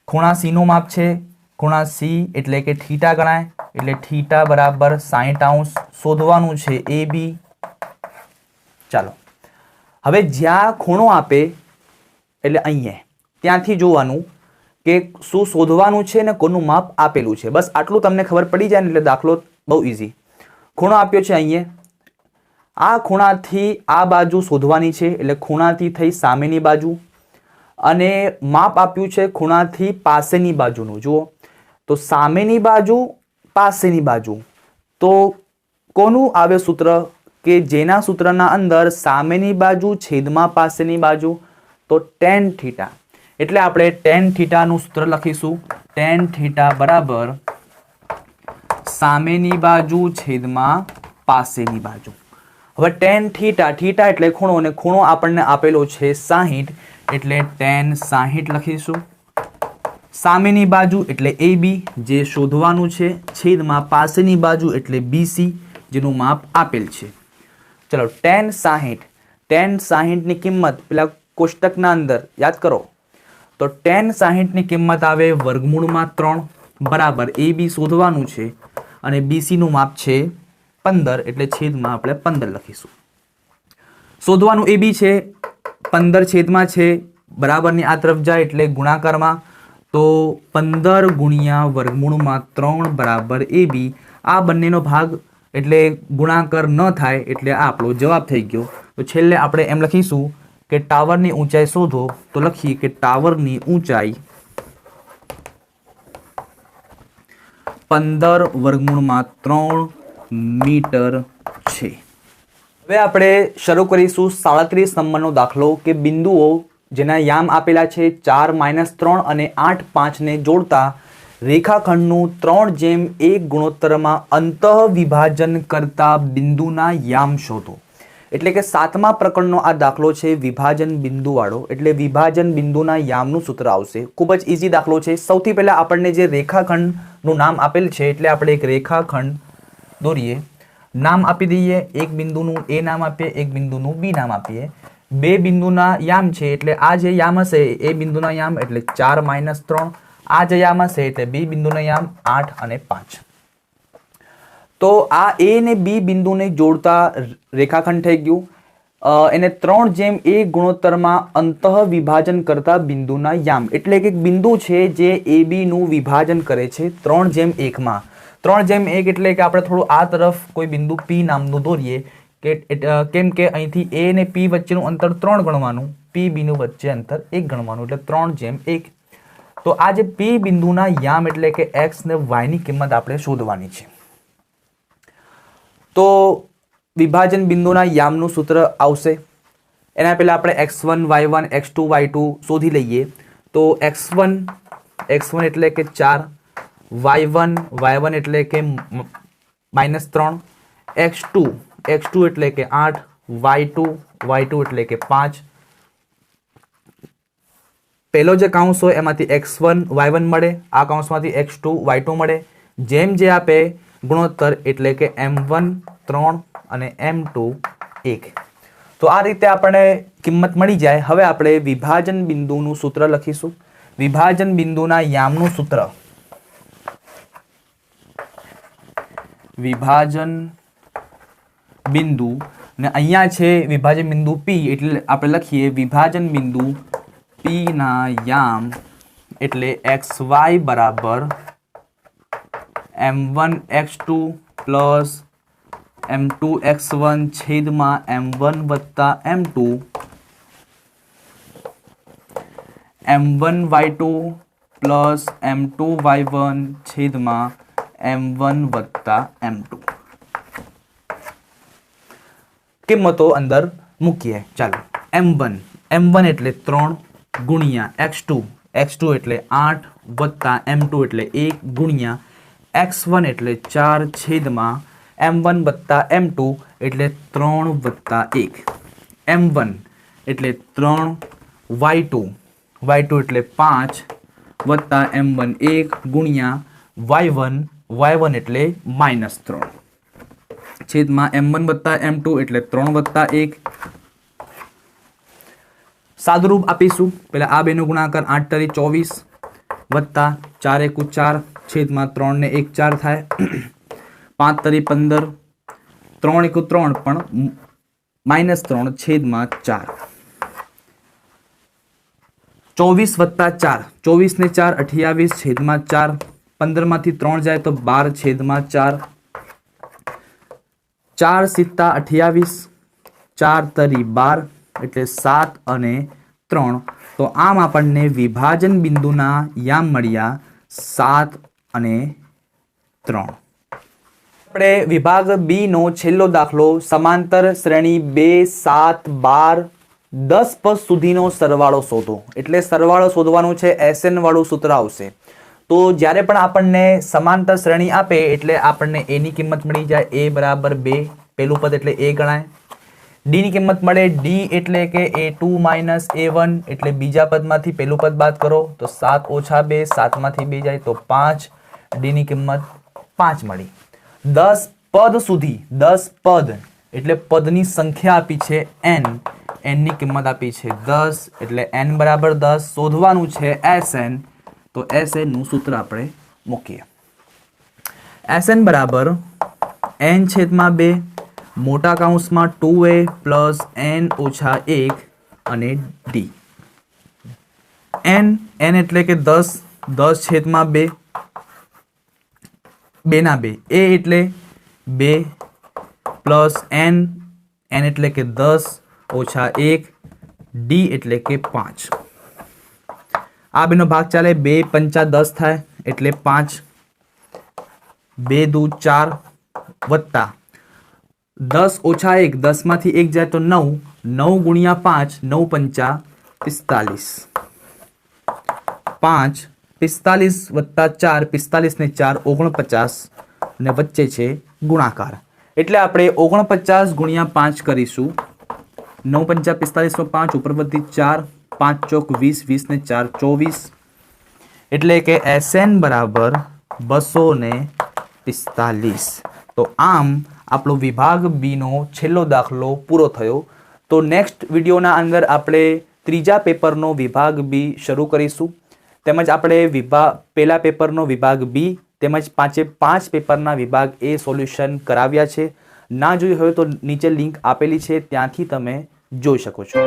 ખૂણા C નું માપ છે, ખૂણા C એટલે કે થીટા ગણાય, એટલે થીટા બરાબર 60 અંશ. શોધવાનું છે AB. ચાલો હવે જ્યાં ખૂણો આપે એટલે અહીંયા ત્યાંથી જોવાનું કે શું શોધવાનું છે ને કોનું માપ આપેલું છે. બસ આટલું તમને ખબર પડી જાય ને એટલે દાખલો બહુ ઇઝી. ખૂણો આપ્યો છે અહીંયા, આ ખૂણાથી આ બાજુ શોધવાની છે એટલે ખૂણાથી થઈ સામેની બાજુ, અને માપ આપ્યું છે ખૂણાથી પાસેની બાજુનું. જુઓ તો સામેની બાજુ પાસેની બાજુ, તો કોનું આવે સૂત્ર કે જેના સૂત્રના અંદર સામેની બાજુ છેદમાં પાસેની બાજુ, તો tan θ. એટલે આપણે tan θ નું સૂત્ર લખીશું. tan θ બરાબર સામેની બાજુ છેદમાં પાસેની બાજુ. હવે tan θ એટલે ખૂણો, અને ખૂણો આપણને આપેલો છે 60, એટલે tan 60 લખીશું. સામેની બાજુ એટલે AB જે શોધવાનું છે, છેદમાં પાસેની બાજુ એટલે BC જેનું માપ આપેલ છે. ચલો tan 60 ની કિંમત પેલા કોષ્ટકના અંદર યાદ કરો તો tan 60 ની કિંમત આવે વર્ગમૂળમાં 3 બરાબર AB શોધવાનું છે અને BC નું માપ છે 15, એટલે છેદમાં આપણે 15 લખીશું. શોધવાનું AB છે, 15 છેદમાં છે, બરાબરની આ તરફ જાય એટલે ગુણાકારમાં, તો 15 ગુણ્યા વર્ગમૂળમાં 3 બરાબર AB. આ બંનેનો ભાગ એટલે ગુણાકાર ન થાય એટલે આ આપણો જવાબ થઈ ગયો. તો છેલ્લે આપણે એમ લખીશું કે ટાવરની ઊંચાઈ શોધો, તો લખીએ કે ટાવરની ઊંચાઈ 15 વર્ગમૂળમાં 3 મીટર છે. હવે આપણે શરૂ કરીશું 37 નંબરનો દાખલો કે બિંદુઓ જેના યામ આપેલા છે 4 - 3 અને 8 5 ને જોડતા રેખાખંડનું 3:1 ગુણોત્તરમાં અંતઃ વિભાજન કરતા બિંદુના યામ શોધો. એટલે કે 7મા પ્રકરણનો આ દાખલો છે વિભાજન બિંદુવાળો, એટલે વિભાજન બિંદુના યામનું સૂત્ર આવશે. ખૂબ જ ઇઝી દાખલો છે. સૌથી પહેલા આપણને જે રેખાખંડનું નામ આપેલ છે એટલે આપણે એક રેખાખંડ દોરીએ, નામ આપી દઈએ. એક બિંદુનું A નામ આપીએ, એક બિંદુનું B નામ આપીએ. બે બિંદુના યામ છે એટલે આ જે યામ હશે એ બિંદુના યામ એટલે 4 - 3, આ જે યામ હશે એટલે B બિંદુના યામ 8 અને 5. તો આ A ને B બિંદુને જોડતા રેખાખંડ થઈ ગયું. એને 3:1 ગુણોત્તરમાં અંતઃ વિભાજન કરતા બિંદુના યામ, એટલે કે એક બિંદુ છે જે AB નું વિભાજન કરે છે 3:1 માં. 3:1 એટલે કે આપણે થોડું આ તરફ કોઈ બિંદુ P નામનું દોરીએ, કેમ કે અહીંથી A ને P વચ્ચેનું અંતર 3 ગણવાનું, P B નું વચ્ચે અંતર 1 ગણવાનું, એટલે 3:1. તો આ જે P બિંદુના યામ એટલે કે x ને y ની કિંમત આપણે શોધવાની છે. તો વિભાજન બિંદુના યામનું સૂત્ર આવશે. એના પહેલા આપણે x1 y1 x2 y2 શોધી લઈએ. તો x1 એટલે કે 4, y1 એટલે કે -3, x2 એટલે કે 8, y2 એટલે કે 5. પહેલો જે કાઉન્સ હોય એમાંથી x1 y1 મળે, આ કાઉન્સમાંથી x2 y2 મળે. જેમ જે આપે ગુણોત્તર એટલે કે m1 3 અને m2 1. તો આ રીતે આપણે કિંમત મળી જાય. હવે આપણે વિભાજન બિંદુનું સૂત્ર લખીશું. વિભાજન બિંદુના યામનું સૂત્ર, વિભાજન બિંદુ ને અહીંયા છે વિભાજન બિંદુ P, એટલે આપણે લખીએ વિભાજન બિંદુ P ના યામ એટલે xy બરાબર m1 x2 plus m2 x1 છેદમાં m1 વત્તા m2, m1 y2 plus m2 y1 છેદમાં m1 વત્તા m2. કિંમતો અંદર મૂકીએ. ચાલો m1 એટલે 3 ગુણ્યા x2 એટલે 8 વત્તા m2 એટલે 1 ગુણ્યા x1 એટલે 4 છેદમાં m1 વત્તા m2 એટલે 3 વત્તા 1. m1 એટલે 3, y2 એટલે 5 વત્તા m1 1 ગુણ્યા y1 એટલે -3 છેદમાં m1 વત્તા m2 એટલે 3 વત્તા 1. સાદુરૂપ આપીશું. પેલા આ બેનો ગુણાકાર 8 * 24 વત્તા 4 * 1 4 છેદમાં 3 ને 1 4 થાય, 5 * 15, 3 * 3 પણ -3 છેદમાં 4. 24 વત્તા 4, 24 ને 4 28 છેદમાં 4, 15 માંથી 3 જાય તો 12 છેદમાં 4, 4 સિત્તા 28, 4 તરી 12 એટલે 7 અને 3. તો આમ આપણને વિભાજન બિંદુના યામ મળ્યા 7 અને 3. આપણે વિભાગ બી નો છેલ્લો દાખલો સમાંતર શ્રેણી 2, 7, 12, 10 પદ સુધીનો સરવાળો શોધો. એટલે સરવાળો શોધવાનું છે, SN વાળું સૂત્ર આવશે. તો જ્યારે પણ આપણને સમાંતર શ્રેણી આપે એટલે આપણને એની કિંમત મળી જાય, a બરાબર 2, પહેલું પદ એટલે a ગણાય. ડી ની કિંમત મળે, d એટલે કે a2 માઇનસ a1 એટલે બીજા પદમાંથી પહેલું પદ બાદ કરો તો 7 ઓછા 2, 7 માંથી 2 જાય તો 5, ડી ની કિંમત 5 મળી. 10 પદ સુધી, 10 પદ એટલે પદની સંખ્યા આપી છે n, n ની કિંમત આપી છે 10 એટલે n બરાબર 10. શોધવાનું છે SN, તો SN નું સૂત્ર આપણે મૂકીએ. SN બરાબર n છેદમાં 2 મોટા કૌંસમાં 2a પ્લસ n ઓછા 1 અને d. n એટલે કે 10, 10 છેદમાં 2, 2 ના 2, a એટલે 2 પ્લસ n એટલે કે 10 ઓછા 1, d એટલે કે 5. આ બેનો ભાગ ચાલે, 2 પંચા 10 થાય એટલે 5, 2 દુ 4 વત્તા 10 ઓછા 1, 10 માંથી 1 જાય તો 9, 9 ગુણ્યા 5, 9 પંચા 45, 5, 45 વત્તા 4, 45 ને 4 49 અને વચ્ચે છે ગુણાકાર. એટલે આપણે 49 ગુણ્યા 5 કરીશું. 9 પંચા 45 માં 5 ઉપર વધી 4, 5 ચોક 20, 20 ને 4 24 એટલે કે SN બરાબર 245. તો આમ આપણો વિભાગ બી નો છેલ્લો દાખલો પૂરો થયો. તો નેક્સ્ટ વિડીયોના અંદર આપણે ત્રીજા પેપરનો વિભાગ બી શરૂ કરીશું. તેમજ આપણે પહેલા પેપરનો વિભાગ બી તેમજ 5 પેપરના વિભાગ એ સોલ્યુશન કરાવ્યા છે. ના જોઈ હોય તો નીચે લિંક આપેલી છે, ત્યાંથી તમે જોઈ શકો છો.